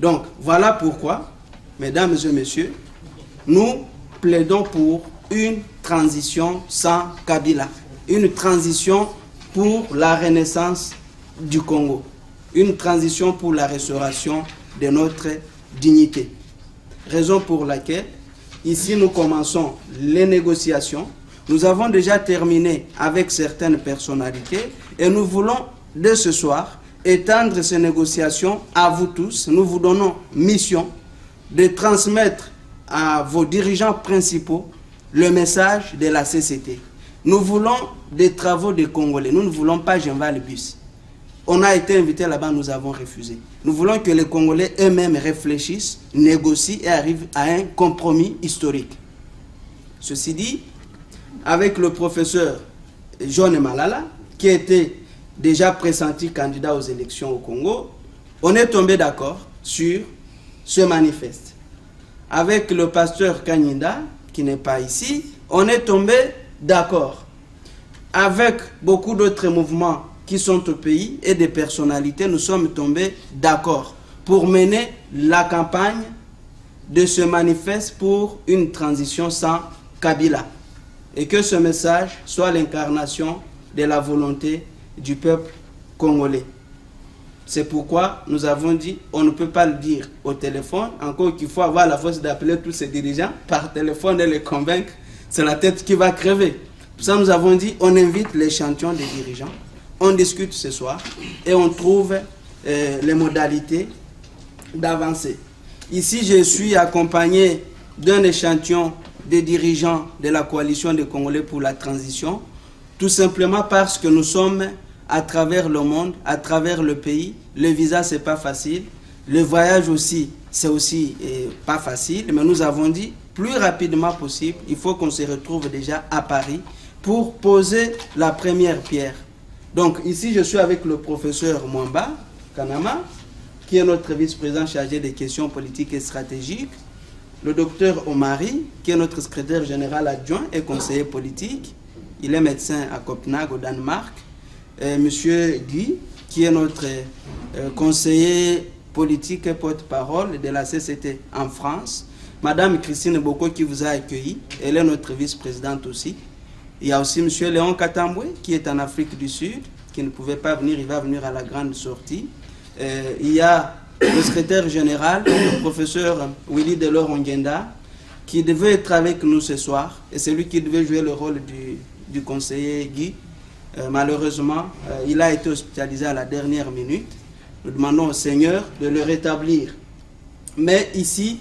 Donc, voilà pourquoi, mesdames et messieurs, nous plaidons pour une transition sans Kabila. Une transition pour la renaissance du Congo. Une transition pour la restauration de notre dignité. Raison pour laquelle, ici, nous commençons les négociations. Nous avons déjà terminé avec certaines personnalités et nous voulons, dès ce soir, étendre ces négociations à vous tous. Nous vous donnons mission de transmettre à vos dirigeants principaux le message de la CCT. Nous voulons des travaux des Congolais. Nous ne voulons pas Genval Bus. On a été invité là-bas, nous avons refusé. Nous voulons que les Congolais eux-mêmes réfléchissent, négocient et arrivent à un compromis historique. Ceci dit, avec le professeur John Malala, qui était déjà pressenti candidat aux élections au Congo, on est tombé d'accord sur ce manifeste. Avec le pasteur Kanyinda, qui n'est pas ici, on est tombé d'accord. Avec beaucoup d'autres mouvements qui sont au pays et des personnalités, nous sommes tombés d'accord pour mener la campagne de ce manifeste pour une transition sans Kabila. Et que ce message soit l'incarnation de la volonté du peuple congolais. C'est pourquoi nous avons dit, on ne peut pas le dire au téléphone, encore qu'il faut avoir la force d'appeler tous ces dirigeants par téléphone et les convaincre, c'est la tête qui va crever. Pour ça, nous avons dit, on invite l'échantillon des dirigeants, on discute ce soir et on trouve les modalités d'avancer. Ici, je suis accompagné d'un échantillon des dirigeants de la coalition des Congolais pour la transition, tout simplement parce que nous sommes à travers le monde, à travers le pays. Le visa, c'est pas facile. Le voyage aussi, c'est aussi pas facile. Mais nous avons dit, plus rapidement possible, il faut qu'on se retrouve déjà à Paris pour poser la première pierre. Donc ici, je suis avec le professeur Mwamba Kanama, qui est notre vice-président chargé des questions politiques et stratégiques. Le docteur Omari, qui est notre secrétaire général adjoint et conseiller politique. Il est médecin à Copenhague, au Danemark. Monsieur Guy, qui est notre conseiller politique et porte-parole de la CCT en France. Madame Christine Boko, qui vous a accueilli. Elle est notre vice-présidente aussi. Il y a aussi monsieur Léon Katambwe, qui est en Afrique du Sud, qui ne pouvait pas venir. Il va venir à la grande sortie. Il y a le secrétaire général, le professeur Willy Delors Ongenda. qui devait être avec nous ce soir, et c'est lui qui devait jouer le rôle du conseiller Guy. Malheureusement, il a été hospitalisé à la dernière minute. Nous demandons au Seigneur de le rétablir. Mais ici,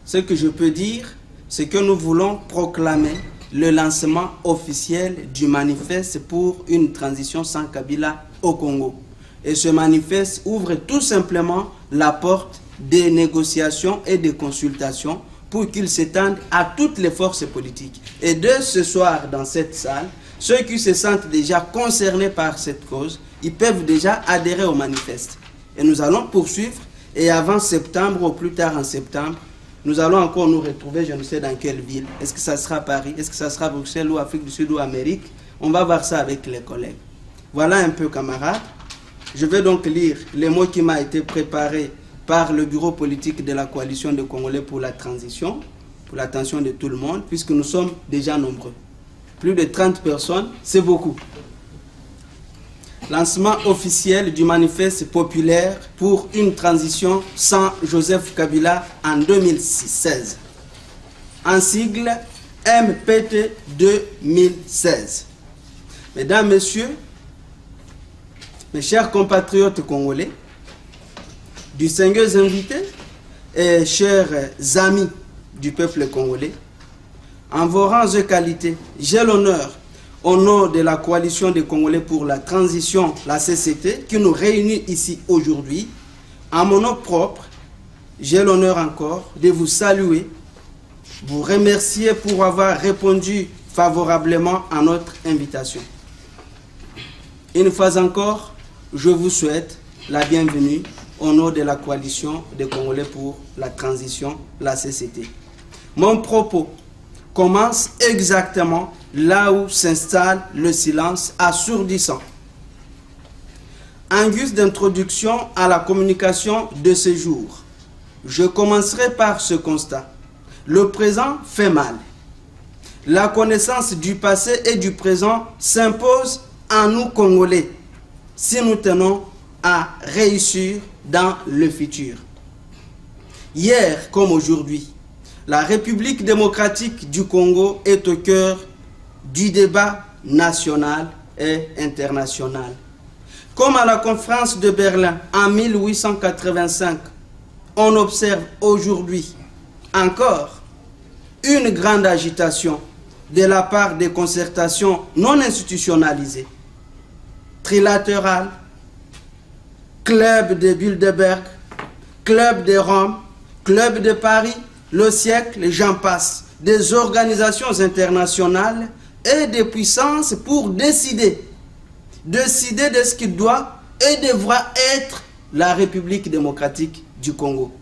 ce que je peux dire, c'est que nous voulons proclamer le lancement officiel du manifeste pour une transition sans Kabila au Congo. Et ce manifeste ouvre tout simplement la porte des négociations et des consultations pour qu'il s'étende à toutes les forces politiques. Et dès ce soir, dans cette salle, ceux qui se sentent déjà concernés par cette cause, ils peuvent déjà adhérer au manifeste. Et nous allons poursuivre, et avant septembre, ou plus tard en septembre, nous allons encore nous retrouver, je ne sais dans quelle ville. Est-ce que ça sera Paris? Est-ce que ça sera Bruxelles ou Afrique du Sud ou Amérique? On va voir ça avec les collègues. Voilà un peu, camarades. Je vais donc lire les mots qui m'ont été préparés par le bureau politique de la coalition des Congolais pour la transition, pour l'attention de tout le monde, puisque nous sommes déjà nombreux. Plus de 30 personnes, c'est beaucoup. Lancement officiel du manifeste populaire pour une transition sans Joseph Kabila en 2016. En sigle MPT 2016. Mesdames, Messieurs, mes chers compatriotes congolais, distingués invités et chers amis du peuple congolais, en vos rangs et qualités, j'ai l'honneur, au nom de la coalition des Congolais pour la transition, la CCT, qui nous réunit ici aujourd'hui, en mon nom propre, j'ai l'honneur encore de vous saluer, vous remercier pour avoir répondu favorablement à notre invitation. Une fois encore, je vous souhaite la bienvenue au nom de la coalition des Congolais pour la transition, la CCT. Mon propos commence exactement là où s'installe le silence assourdissant. En guise d'introduction à la communication de ce jour, je commencerai par ce constat. Le présent fait mal. La connaissance du passé et du présent s'impose à nous Congolais si nous tenons à réussir dans le futur. Hier comme aujourd'hui, la République démocratique du Congo est au cœur du débat national et international. Comme à la conférence de Berlin en 1885, on observe aujourd'hui encore une grande agitation de la part des concertations non institutionnalisées, trilatérales, club de Bilderberg, club de Rome, club de Paris, le siècle, j'en passe, des organisations internationales et des puissances pour décider de ce qui doit et devra être la République démocratique du Congo.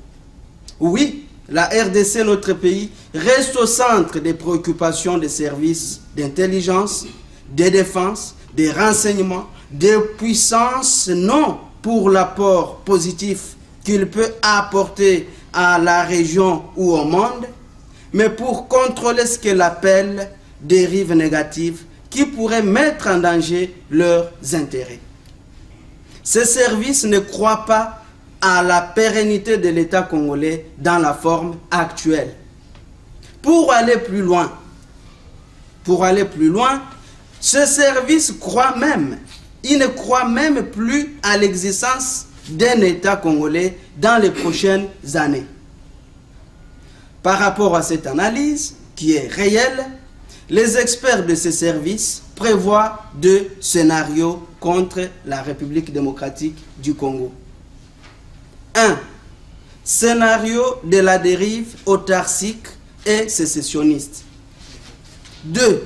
Oui, la RDC, notre pays, reste au centre des préoccupations des services d'intelligence, de défense, des renseignements, des puissances, non pour l'apport positif qu'il peut apporter à la région ou au monde, mais pour contrôler ce qu'elle appelle dérives négatives qui pourraient mettre en danger leurs intérêts. Ces services ne croient pas à la pérennité de l'État congolais dans la forme actuelle. Pour aller plus loin, ce service croit même, il ne croit même plus à l'existence d'un État congolais dans les prochaines années. Par rapport à cette analyse, qui est réelle, les experts de ces services prévoient deux scénarios contre la République démocratique du Congo. 1. Scénario de la dérive autarcique et sécessionniste. 2.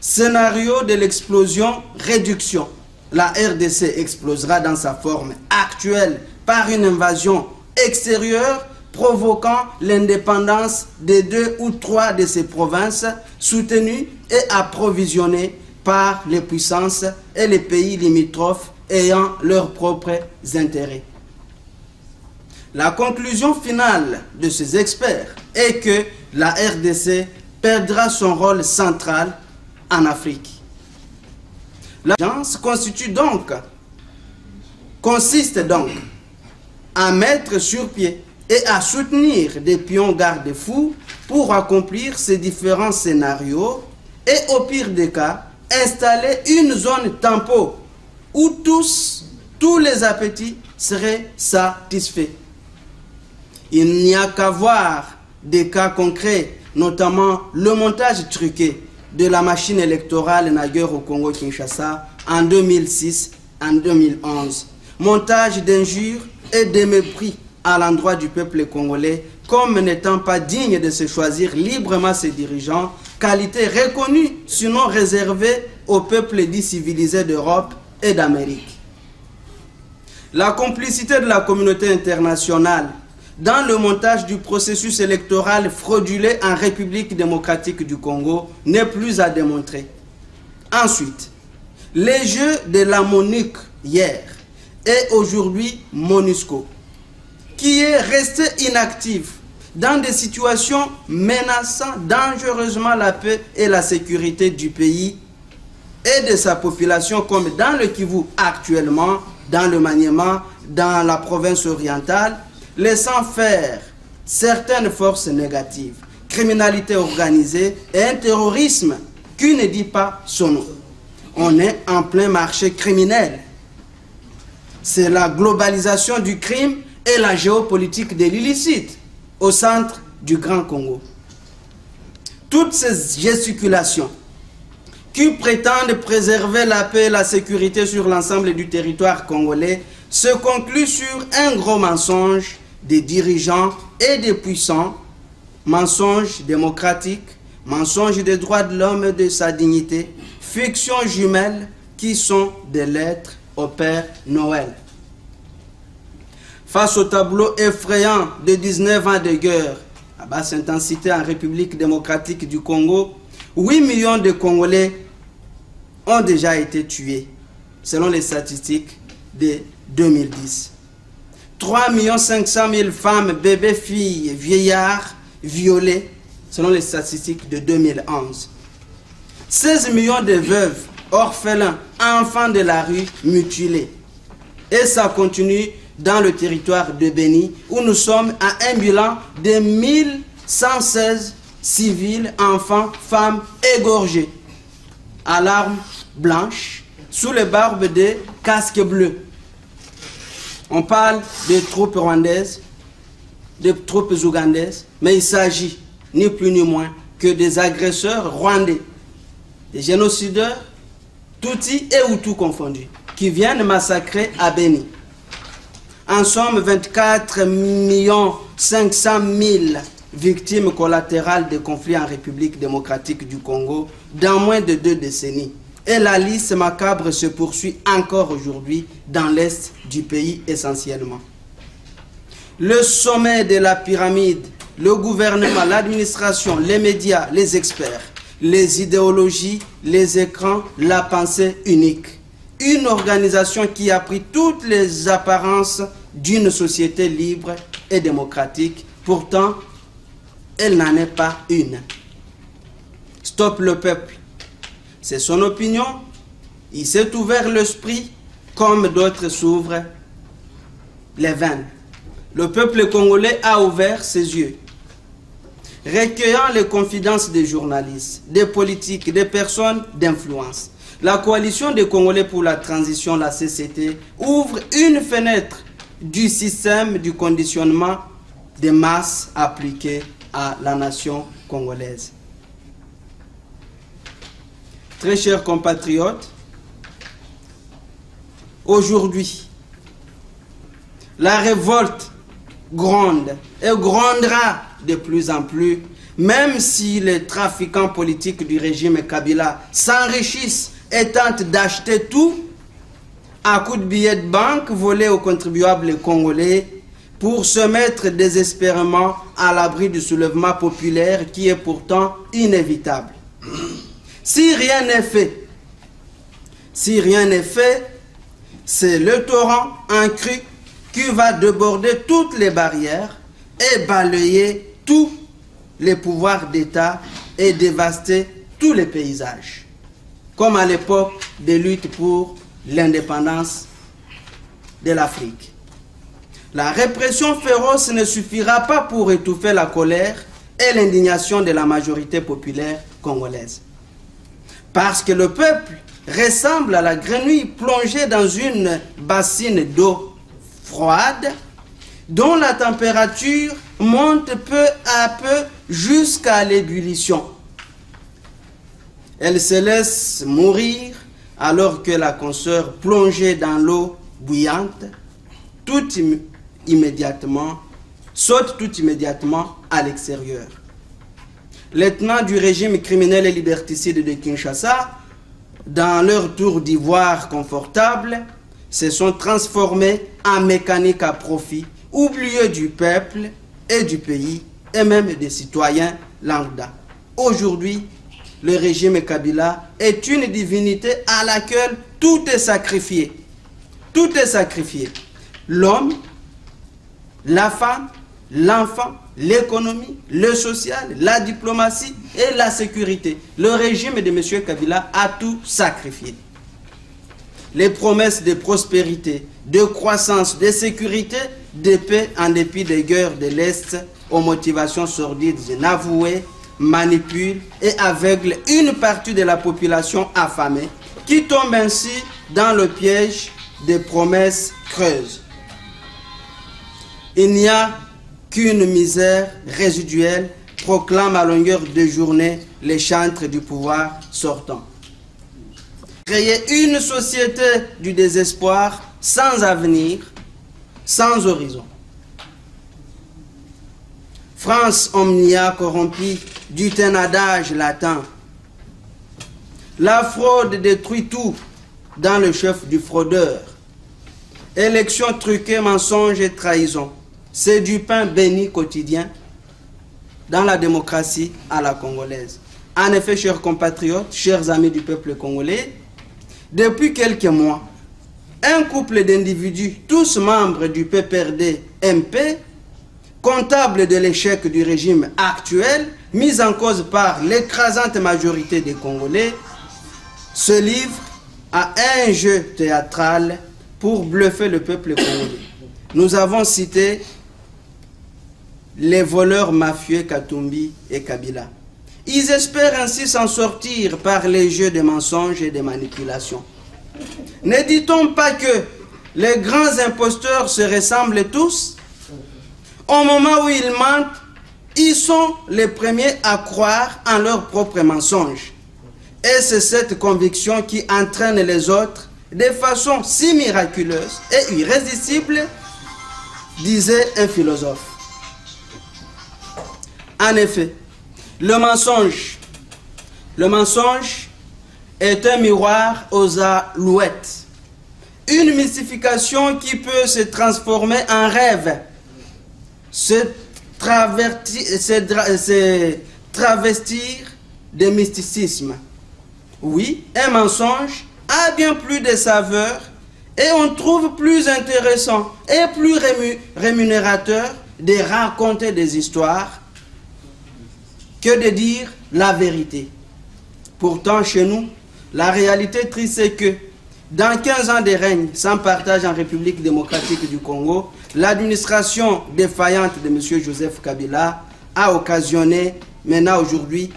Scénario de l'explosion-réduction. La RDC explosera dans sa forme actuelle par une invasion extérieure provoquant l'indépendance de 2 ou 3 de ces provinces soutenues et approvisionnées par les puissances et les pays limitrophes ayant leurs propres intérêts. La conclusion finale de ces experts est que la RDC perdra son rôle central en Afrique. L'agence consiste donc à mettre sur pied et à soutenir des pions garde-fous pour accomplir ces différents scénarios et au pire des cas, installer une zone tampon où tous les appétits seraient satisfaits. Il n'y a qu'à voir des cas concrets, notamment le montage truqué de la machine électorale naguère au Congo-Kinshasa en 2006, en 2011. Montage d'injures et de mépris à l'endroit du peuple congolais comme n'étant pas digne de se choisir librement ses dirigeants, qualité reconnue sinon réservée au peuple dit civilisé d'Europe et d'Amérique. La complicité de la communauté internationale dans le montage du processus électoral fraudulé en République démocratique du Congo n'est plus à démontrer. Ensuite, les jeux de la MONUC hier et aujourd'hui MONUSCO, qui est resté inactive dans des situations menaçant dangereusement la paix et la sécurité du pays et de sa population, comme dans le Kivu actuellement, dans le Maniema, dans la province orientale, laissant faire certaines forces négatives, criminalité organisée et un terrorisme qui ne dit pas son nom. On est en plein marché criminel. C'est la globalisation du crime et la géopolitique de l'illicite au centre du Grand Congo. Toutes ces gesticulations qui prétendent préserver la paix et la sécurité sur l'ensemble du territoire congolais se concluent sur un gros mensonge des dirigeants et des puissants, mensonge démocratique, mensonge des droits de l'homme et de sa dignité, fiction jumelles qui sont des lettres au Père Noël. Face au tableau effrayant de 19 ans de guerre à basse intensité en République démocratique du Congo, 8 millions de Congolais ont déjà été tués, selon les statistiques de 2010. 3 500 000 femmes, bébés, filles, vieillards violés, selon les statistiques de 2011. 16 millions de veuves, orphelins, enfants de la rue mutilés. Et ça continue dans le territoire de Béni, où nous sommes à un bilan de 1116 civils, enfants, femmes égorgés, à l'arme blanche, sous les barbes des casques bleus. On parle des troupes rwandaises, des troupes ougandaises, mais il s'agit ni plus ni moins que des agresseurs rwandais, des génocideurs, Tutsis et Hutus confondus, qui viennent massacrer à Béni. En somme, 24 500 000 victimes collatérales de conflits en République démocratique du Congo dans moins de 2 décennies. Et la liste macabre se poursuit encore aujourd'hui dans l'est du pays essentiellement. Le sommet de la pyramide, le gouvernement, l'administration, les médias, les experts, les idéologies, les écrans, la pensée unique. Une organisation qui a pris toutes les apparences d'une société libre et démocratique. Pourtant, elle n'en est pas une. Stop le peuple. C'est son opinion. Il s'est ouvert l'esprit comme d'autres s'ouvrent les veines. Le peuple congolais a ouvert ses yeux. Recueillant les confidences des journalistes, des politiques, des personnes d'influence, la coalition des Congolais pour la transition, la CCT, ouvre une fenêtre du système du conditionnement des masses appliqué à la nation congolaise. Très chers compatriotes, aujourd'hui, la révolte gronde et grondera de plus en plus, même si les trafiquants politiques du régime Kabila s'enrichissent et tentent d'acheter tout à coups de billets de banque volés aux contribuables congolais pour se mettre désespérément à l'abri du soulèvement populaire qui est pourtant inévitable. Si rien n'est fait, c'est le torrent, un cru qui va déborder toutes les barrières et balayer tous les pouvoirs d'État et dévaster tous les paysages. Comme à l'époque des luttes pour l'indépendance de l'Afrique. La répression féroce ne suffira pas pour étouffer la colère et l'indignation de la majorité populaire congolaise. Parce que le peuple ressemble à la grenouille plongée dans une bassine d'eau froide dont la température monte peu à peu jusqu'à l'ébullition. Elle se laisse mourir alors que la consoeur plongée dans l'eau bouillante saute tout immédiatement à l'extérieur. Les tenants du régime criminel et liberticide de Kinshasa, dans leur tour d'ivoire confortable, se sont transformés en mécaniques à profit, oublieux du peuple et du pays, et même des citoyens lambda. Aujourd'hui, le régime Kabila est une divinité à laquelle tout est sacrifié. Tout est sacrifié. L'homme, la femme, l'enfant, l'économie, le social, la diplomatie et la sécurité. Le régime de M. Kabila a tout sacrifié. Les promesses de prospérité, de croissance, de sécurité, de paix en dépit des guerres de l'Est aux motivations sordides inavouées, manipulent et aveuglent une partie de la population affamée qui tombe ainsi dans le piège des promesses creuses. Il n'y a qu'une misère résiduelle, proclame à longueur de journée les chantres du pouvoir sortant. Créer une société du désespoir sans avenir, sans horizon. France omnia corrompue du adage latin. La fraude détruit tout dans le chef du fraudeur. Élection truquée, mensonge et trahison. C'est du pain béni quotidien dans la démocratie à la congolaise. En effet, chers compatriotes, chers amis du peuple congolais, depuis quelques mois, un couple d'individus, tous membres du PPRD-MP, comptables de l'échec du régime actuel, mis en cause par l'écrasante majorité des Congolais, se livrent à un jeu théâtral pour bluffer le peuple congolais. Nous avons cité les voleurs mafieux Katumbi et Kabila. Ils espèrent ainsi s'en sortir par les jeux de mensonges et de manipulations. Ne dit-on pas que les grands imposteurs se ressemblent tous? Au moment où ils mentent, ils sont les premiers à croire en leurs propres mensonges. Et c'est cette conviction qui entraîne les autres de façon si miraculeuse et irrésistible, disait un philosophe. En effet, le mensonge est un miroir aux alouettes, une mystification qui peut se transformer en rêve, se travestir de mysticisme. Oui, un mensonge a bien plus de saveur et on trouve plus intéressant et plus rémunérateur de raconter des histoires que de dire la vérité. Pourtant, chez nous, la réalité triste est que dans 15 ans de règne sans partage en République démocratique du Congo, l'administration défaillante de M. Joseph Kabila a occasionné, maintenant aujourd'hui,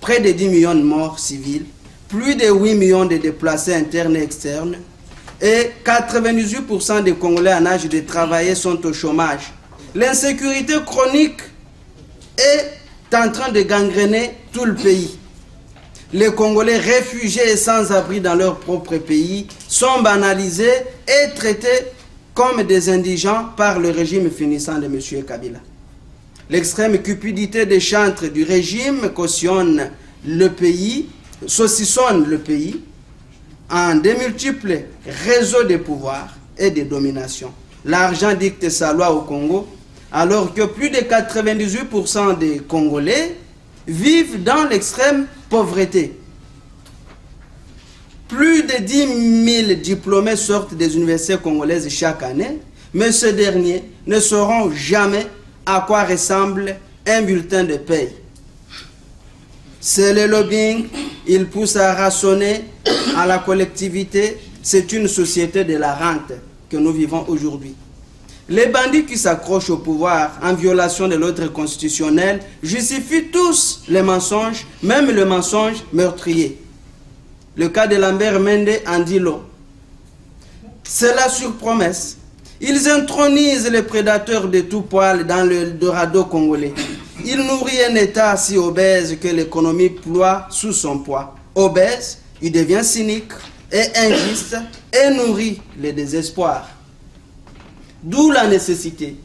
près de 10 millions de morts civils, plus de 8 millions de déplacés internes et externes, et 98% des Congolais en âge de travailler sont au chômage. L'insécurité chronique est en train de gangréner tout le pays. Les Congolais réfugiés et sans abri dans leur propre pays sont banalisés et traités comme des indigents par le régime finissant de M. Kabila. L'extrême cupidité des chantres du régime saucissonne le pays en de multiples réseaux de pouvoir et de domination. L'argent dicte sa loi au Congo, alors que plus de 98% des Congolais vivent dans l'extrême pauvreté. Plus de 10 000 diplômés sortent des universités congolaises chaque année, mais ces derniers ne sauront jamais à quoi ressemble un bulletin de paye. C'est le lobbying, il pousse à rationner à la collectivité. C'est une société de la rente que nous vivons aujourd'hui. Les bandits qui s'accrochent au pouvoir en violation de l'ordre constitutionnel justifient tous les mensonges, même le mensonge meurtrier. Le cas de Lambert Mende en dit long. C'est là sur promesse. Ils intronisent les prédateurs de tout poil dans le Dorado congolais. Ils nourrissent un État si obèse que l'économie ploie sous son poids. Obèse, il devient cynique et injuste et nourrit le désespoir. D'où la nécessité.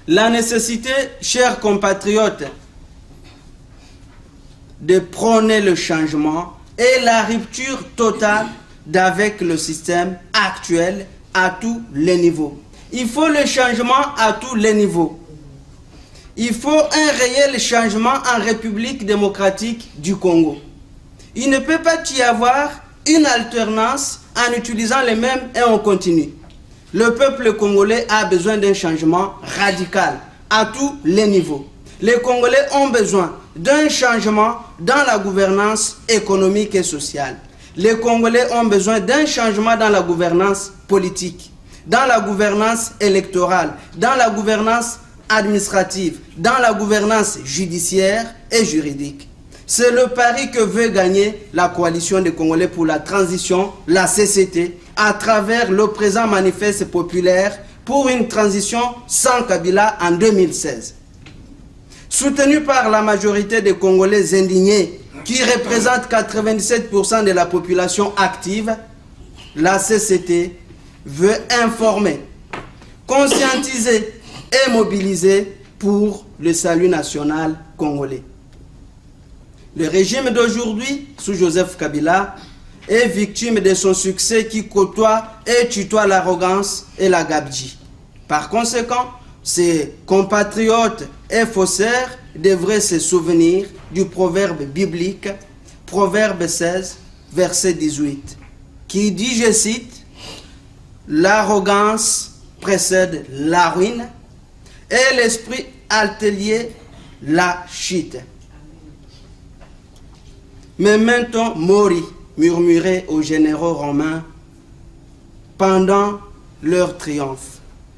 La nécessité, chers compatriotes, de prôner le changement et la rupture totale d'avec le système actuel à tous les niveaux. Il faut le changement à tous les niveaux. Il faut un réel changement en République démocratique du Congo. Il ne peut pas y avoir une alternance en utilisant les mêmes et on continue. Le peuple congolais a besoin d'un changement radical à tous les niveaux. Les Congolais ont besoin d'un changement dans la gouvernance économique et sociale. Les Congolais ont besoin d'un changement dans la gouvernance politique, dans la gouvernance électorale, dans la gouvernance administrative, dans la gouvernance judiciaire et juridique. C'est le pari que veut gagner la coalition des Congolais pour la transition, la CCT, à travers le présent manifeste populaire pour une transition sans Kabila en 2016. Soutenu par la majorité des Congolais indignés, qui représentent 97% de la population active, la CCT veut informer, conscientiser et mobiliser pour le salut national congolais. Le régime d'aujourd'hui, sous Joseph Kabila, est victime de son succès qui côtoie et tutoie l'arrogance et la gabegie. Par conséquent, ses compatriotes et faussaires devraient se souvenir du proverbe biblique, proverbe 16, verset 18, qui dit, je cite, « L'arrogance précède la ruine et l'esprit altérieur la chute. » Memento mori, murmurait aux généraux romains pendant leur triomphe.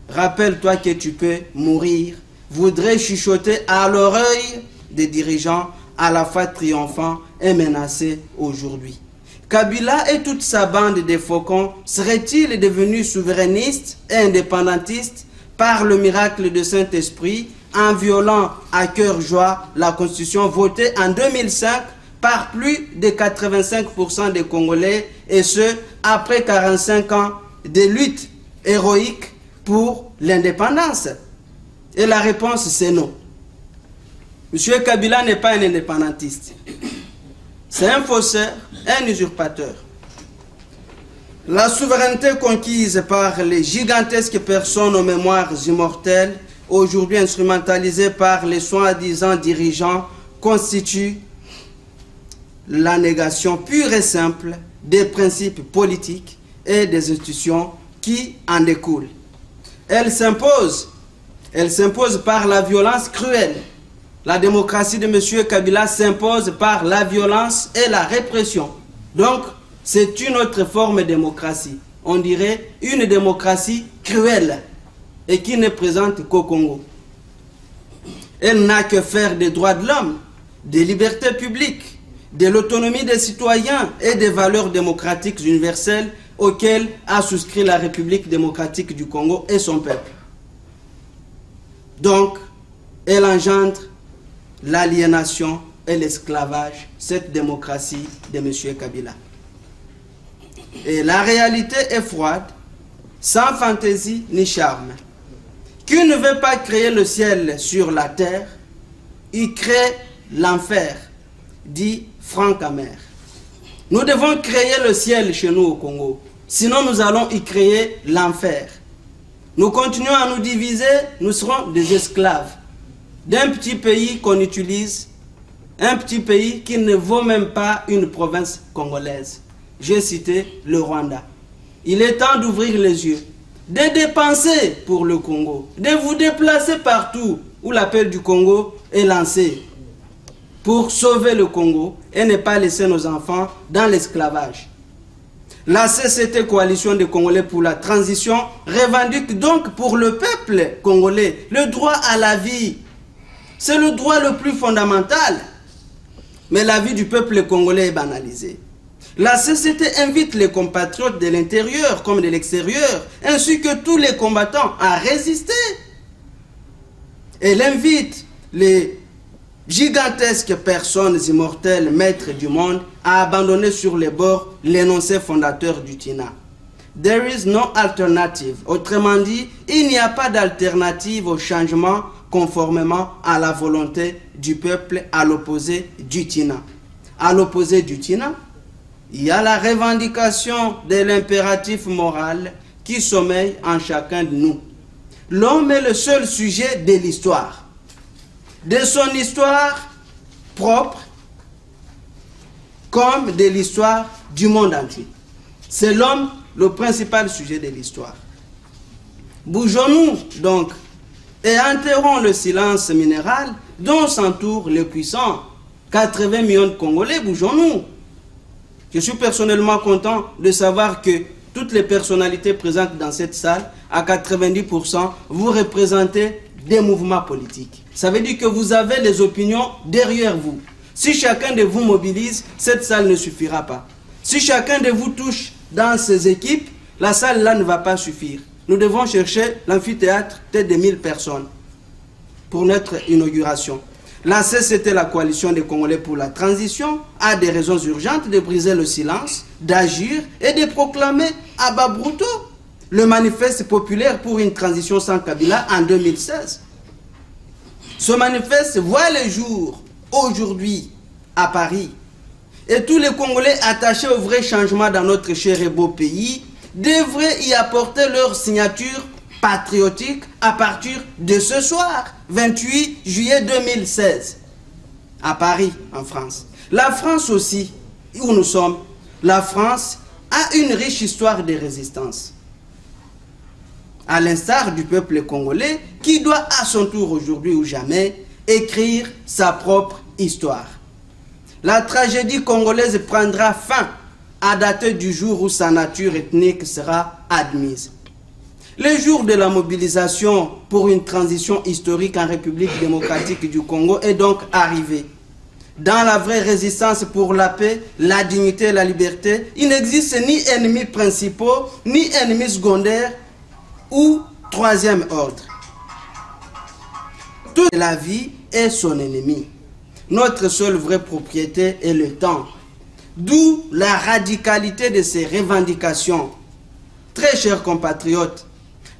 Rappelle-toi que tu peux mourir, voudrait chuchoter à l'oreille des dirigeants à la fois triomphants et menacés aujourd'hui. Kabila et toute sa bande de faucons seraient-ils devenus souverainistes et indépendantistes par le miracle de Saint-Esprit en violant à cœur joie la Constitution votée en 2005 par plus de 85% des Congolais, et ce, après 45 ans de lutte héroïque pour l'indépendance? Et la réponse, c'est non. M. Kabila n'est pas un indépendantiste. C'est un faussaire, un usurpateur. La souveraineté conquise par les gigantesques personnes aux mémoires immortelles, aujourd'hui instrumentalisées par les soi-disant dirigeants, constitue la négation pure et simple des principes politiques et des institutions qui en découlent. Elle s'impose par la violence cruelle. La démocratie de M. Kabila s'impose par la violence et la répression. Donc, c'est une autre forme de démocratie. On dirait une démocratie cruelle et qui ne présente qu'au Congo. Elle n'a que faire des droits de l'homme, des libertés publiques, de l'autonomie des citoyens et des valeurs démocratiques universelles auxquelles a souscrit la République démocratique du Congo et son peuple. Donc, elle engendre l'aliénation et l'esclavage, cette démocratie de M. Kabila. Et la réalité est froide, sans fantaisie ni charme. Qui ne veut pas créer le ciel sur la terre, il crée l'enfer, dit Franck Amer. Nous devons créer le ciel chez nous au Congo, sinon nous allons y créer l'enfer. Nous continuons à nous diviser, nous serons des esclaves d'un petit pays qu'on utilise, un petit pays qui ne vaut même pas une province congolaise. J'ai cité le Rwanda. Il est temps d'ouvrir les yeux, de dépenser pour le Congo, de vous déplacer partout où l'appel du Congo est lancé pour sauver le Congo et ne pas laisser nos enfants dans l'esclavage. La CCT, Coalition des Congolais pour la transition, revendique donc pour le peuple congolais le droit à la vie. C'est le droit le plus fondamental. Mais la vie du peuple congolais est banalisée. La CCT invite les compatriotes de l'intérieur comme de l'extérieur, ainsi que tous les combattants à résister. Elle invite les gigantesques personnes immortelles, maîtres du monde, à abandonner sur les bords l'énoncé fondateur du TINA. There is no alternative. Autrement dit, il n'y a pas d'alternative au changement conformément à la volonté du peuple à l'opposé du TINA. À l'opposé du TINA, il y a la revendication de l'impératif moral qui sommeille en chacun de nous. L'homme est le seul sujet de l'histoire. De son histoire propre comme de l'histoire du monde entier. C'est l'homme le principal sujet de l'histoire. Bougeons-nous donc et enterrons le silence minéral dont s'entourent les puissants. 80 millions de Congolais, bougeons-nous. Je suis personnellement content de savoir que toutes les personnalités présentes dans cette salle, à 90%, vous représentez des mouvements politiques. Ça veut dire que vous avez les opinions derrière vous. Si chacun de vous mobilise, cette salle ne suffira pas. Si chacun de vous touche dans ces équipes, la salle là ne va pas suffire. Nous devons chercher l'amphithéâtre peut-être de 1000 personnes pour notre inauguration. La CCT, la Coalition des Congolais pour la transition, a des raisons urgentes de briser le silence, d'agir et de proclamer à bas brutto le manifeste populaire pour une transition sans Kabila en 2016. Ce manifeste voit le jour aujourd'hui à Paris. Et tous les Congolais attachés au vrai changement dans notre cher et beau pays devraient y apporter leur signature patriotique à partir de ce soir, 28 juillet 2016, à Paris, en France. La France aussi, où nous sommes, la France a une riche histoire de résistance. À l'instar du peuple congolais qui doit à son tour aujourd'hui ou jamais écrire sa propre histoire. La tragédie congolaise prendra fin à dater du jour où sa nature ethnique sera admise. Le jour de la mobilisation pour une transition historique en République démocratique du Congo est donc arrivé. Dans la vraie résistance pour la paix, la dignité et la liberté, il n'existe ni ennemis principaux, ni ennemis secondaires ou troisième ordre. Toute la vie est son ennemi. Notre seule vraie propriété est le temps. D'où la radicalité de ces revendications. Très chers compatriotes,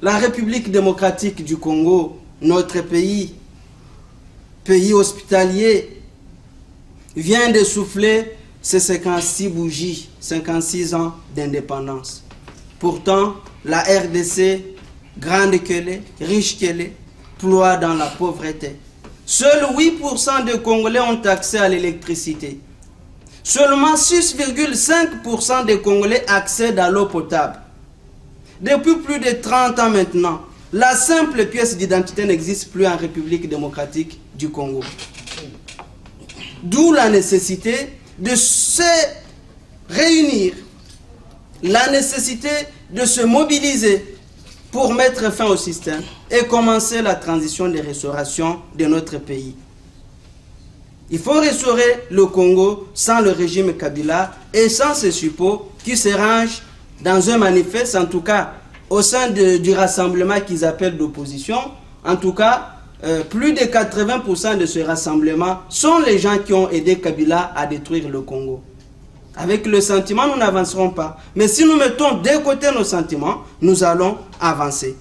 la République démocratique du Congo, notre pays, pays hospitalier, vient de souffler ses 56 bougies, 56 ans d'indépendance. Pourtant, la RDC, grande qu'elle est, riche qu'elle est, ploie dans la pauvreté. Seuls 8% des Congolais ont accès à l'électricité. Seulement 6,5% des Congolais accèdent à l'eau potable. Depuis plus de 30 ans maintenant, la simple pièce d'identité n'existe plus en République démocratique du Congo. D'où la nécessité de se réunir, la nécessité de se mobiliser pour mettre fin au système et commencer la transition de restauration de notre pays. Il faut restaurer le Congo sans le régime Kabila et sans ce suppôt qui se range dans un manifeste, en tout cas au sein du rassemblement qu'ils appellent d'opposition. En tout cas, plus de 80% de ce rassemblement sont les gens qui ont aidé Kabila à détruire le Congo. Avec le sentiment, nous n'avancerons pas. Mais si nous mettons de côté nos sentiments, nous allons avancer.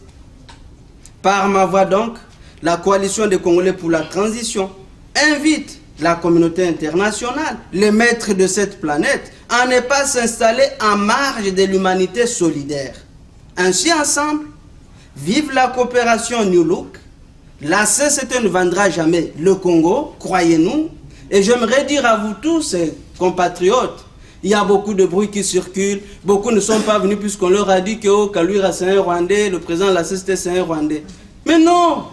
Par ma voix donc, la Coalition des Congolais pour la transition invite la communauté internationale, les maîtres de cette planète, à ne pas s'installer en marge de l'humanité solidaire. Ainsi ensemble, vive la coopération New Look. La CCT ne vendra jamais le Congo, croyez-nous. Et j'aimerais dire à vous tous, compatriotes, il y a beaucoup de bruit qui circule. Beaucoup ne sont pas venus puisqu'on leur a dit que oh, Kalura c'est un Rwandais, le président de la CCT c'est un Rwandais. Mais non!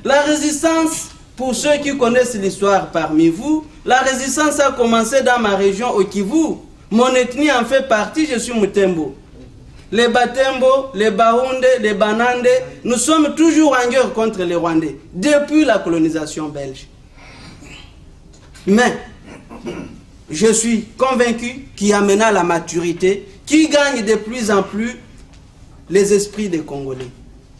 La résistance, pour ceux qui connaissent l'histoire parmi vous, la résistance a commencé dans ma région au Kivu, Mon ethnie en fait partie, je suis Mutembo. Les Batembo, les Baoundé, les Banandé, nous sommes toujours en guerre contre les Rwandais, depuis la colonisation belge. Mais, je suis convaincu qu'il amènera la maturité, qui gagne de plus en plus les esprits des Congolais.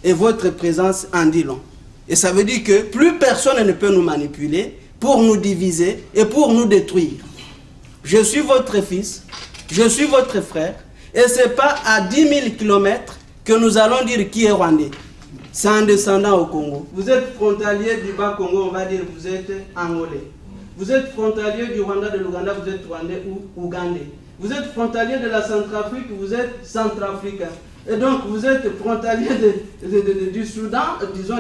Et votre présence en dit long. Et ça veut dire que plus personne ne peut nous manipuler pour nous diviser et pour nous détruire. Je suis votre fils, je suis votre frère, et ce n'est pas à 10 000 km que nous allons dire qui est Rwandais. C'est un descendant au Congo. Vous êtes frontalier du Bas-Congo, on va dire que vous êtes Angolais. Vous êtes frontalier du Rwanda, de l'Ouganda, vous êtes Rwandais ou Ougandais. Vous êtes frontalier de la Centrafrique, vous êtes Centrafricain. Et donc vous êtes frontalier du Soudan, disons,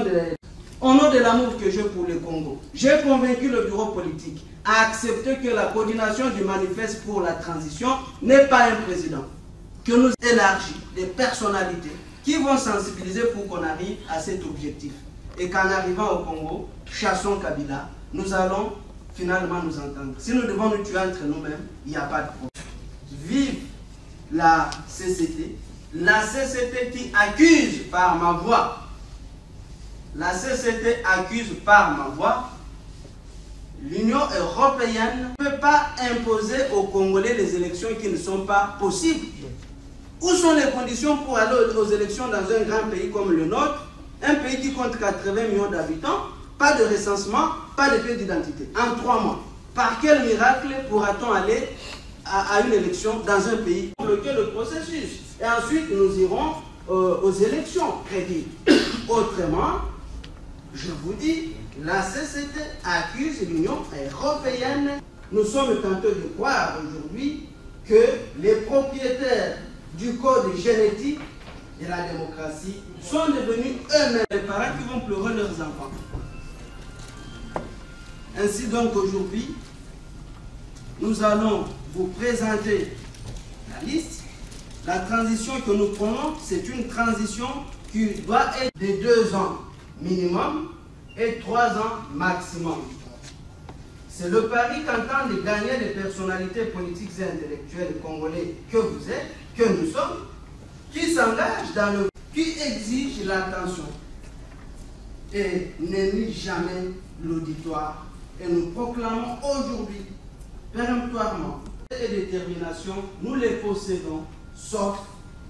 au nom de l'amour que j'ai pour le Congo. J'ai convaincu le bureau politique à accepter que la coordination du manifeste pour la transition n'est pas un président. Que nous élargissons des personnalités qui vont sensibiliser pour qu'on arrive à cet objectif. Et qu'en arrivant au Congo, chassons Kabila, nous allons finalement nous entendre. Si nous devons nous tuer entre nous-mêmes, il n'y a pas de problème. Vive la CCT qui accuse par ma voix. La CCT accuse par ma voix. L'Union européenne ne peut pas imposer aux Congolais les élections qui ne sont pas possibles. Où sont les conditions pour aller aux élections dans un grand pays comme le nôtre, un pays qui compte 80 millions d'habitants, pas de recensement, pas de pièce d'identité, en 3 mois? Par quel miracle pourra-t-on aller à une élection dans un pays? Bloquer le processus. Et ensuite, nous irons aux élections crédibles. Autrement, je vous dis, la CCT accuse l'Union européenne. Nous sommes tentés de croire aujourd'hui que les propriétaires du code génétique et la démocratie sont devenus eux-mêmes les parents qui vont pleurer leurs enfants. Ainsi donc aujourd'hui, nous allons vous présenter la liste. La transition que nous prenons, c'est une transition qui doit être de 2 ans minimum et 3 ans maximum. C'est le pari qu'entendent de gagner les personnalités politiques et intellectuelles congolais que vous êtes, que nous sommes, qui s'engagent dans le... qui exigent l'attention et n'émit jamais l'auditoire. Et nous proclamons aujourd'hui, péremptoirement et détermination, nous les possédons, sauf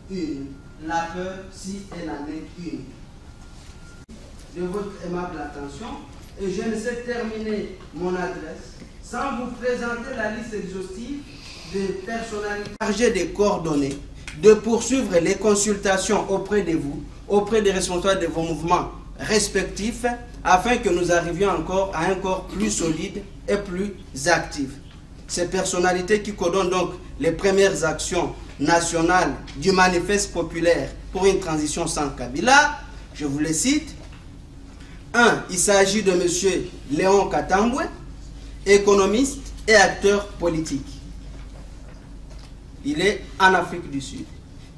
une. La peur, si elle en est une. De votre aimable attention, et je ne sais terminer mon adresse sans vous présenter la liste exhaustive des personnalités chargées des coordonnées, de poursuivre les consultations auprès de vous, auprès des responsables de vos mouvements respectifs, afin que nous arrivions encore à un corps plus solide et plus actif. Ces personnalités qui coordonnent donc les premières actions nationales du manifeste populaire pour une transition sans Kabila, je vous les cite. 1. Il s'agit de M. Léon Katambwe, économiste et acteur politique. Il est en Afrique du Sud.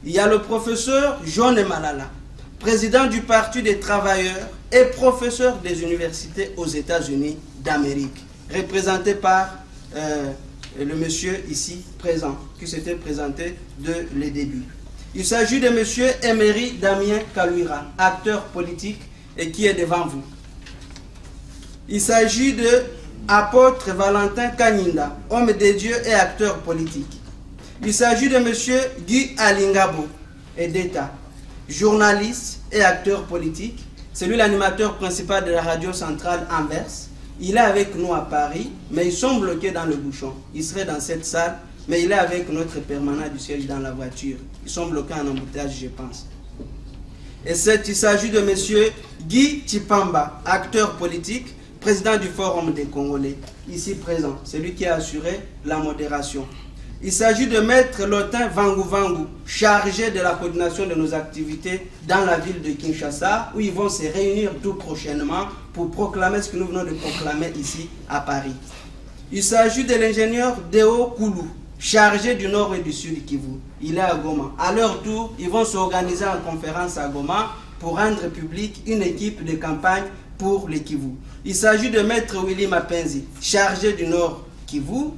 Il y a le professeur John Malala, président du Parti des travailleurs et professeur des universités aux États-Unis d'Amérique, représenté par le monsieur ici présent, qui s'était présenté de le début. Il s'agit de M. Emery Damien Kaluira, acteur politique et qui est devant vous. Il s'agit de apôtre Valentin Kanyinda, homme de Dieu et acteur politique. Il s'agit de M. Guy Alingabo et d'État, journaliste et acteur politique. C'est lui l'animateur principal de la radio centrale Anvers. Il est avec nous à Paris, mais ils sont bloqués dans le bouchon. Il serait dans cette salle, mais il est avec notre permanent du siège dans la voiture. Ils sont bloqués en embouteillage, je pense. Et il s'agit de M. Guy Tshipamba, acteur politique, président du Forum des Congolais, ici présent. C'est lui qui a assuré la modération. Il s'agit de Maître Lotin Vangu, chargé de la coordination de nos activités dans la ville de Kinshasa, où ils vont se réunir tout prochainement pour proclamer ce que nous venons de proclamer ici à Paris. Il s'agit de l'ingénieur Deo Koulou, chargé du nord et du sud Kivu. Il est à Goma. À leur tour, ils vont s'organiser en conférence à Goma pour rendre public une équipe de campagne pour les Kivu. Il s'agit de Maître Willy Mapenzi, chargé du nord Kivu,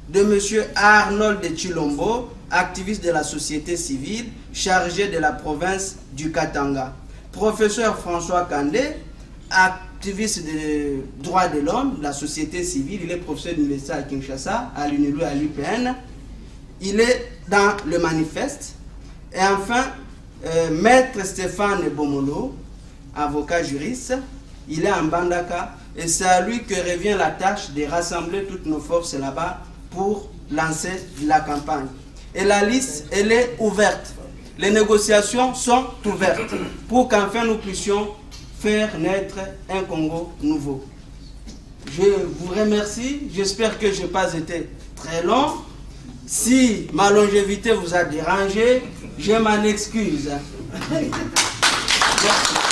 de M. Arnold Chilombo, activiste de la société civile, chargé de la province du Katanga. Professeur François Kandé, activiste des droits de l'homme, de la société civile, il est professeur d'université à Kinshasa, à l'UNILU, à l'UPN. Il est dans le manifeste. Et enfin, Maître Stéphane Bomolo, avocat juriste, il est en Bandaka et c'est à lui que revient la tâche de rassembler toutes nos forces là-bas pour lancer la campagne. Et la liste, elle est ouverte. Les négociations sont ouvertes pour qu'enfin nous puissions faire naître un Congo nouveau. Je vous remercie. J'espère que je n'ai pas été très long. Si ma longévité vous a dérangé, je m'en excuse. Merci.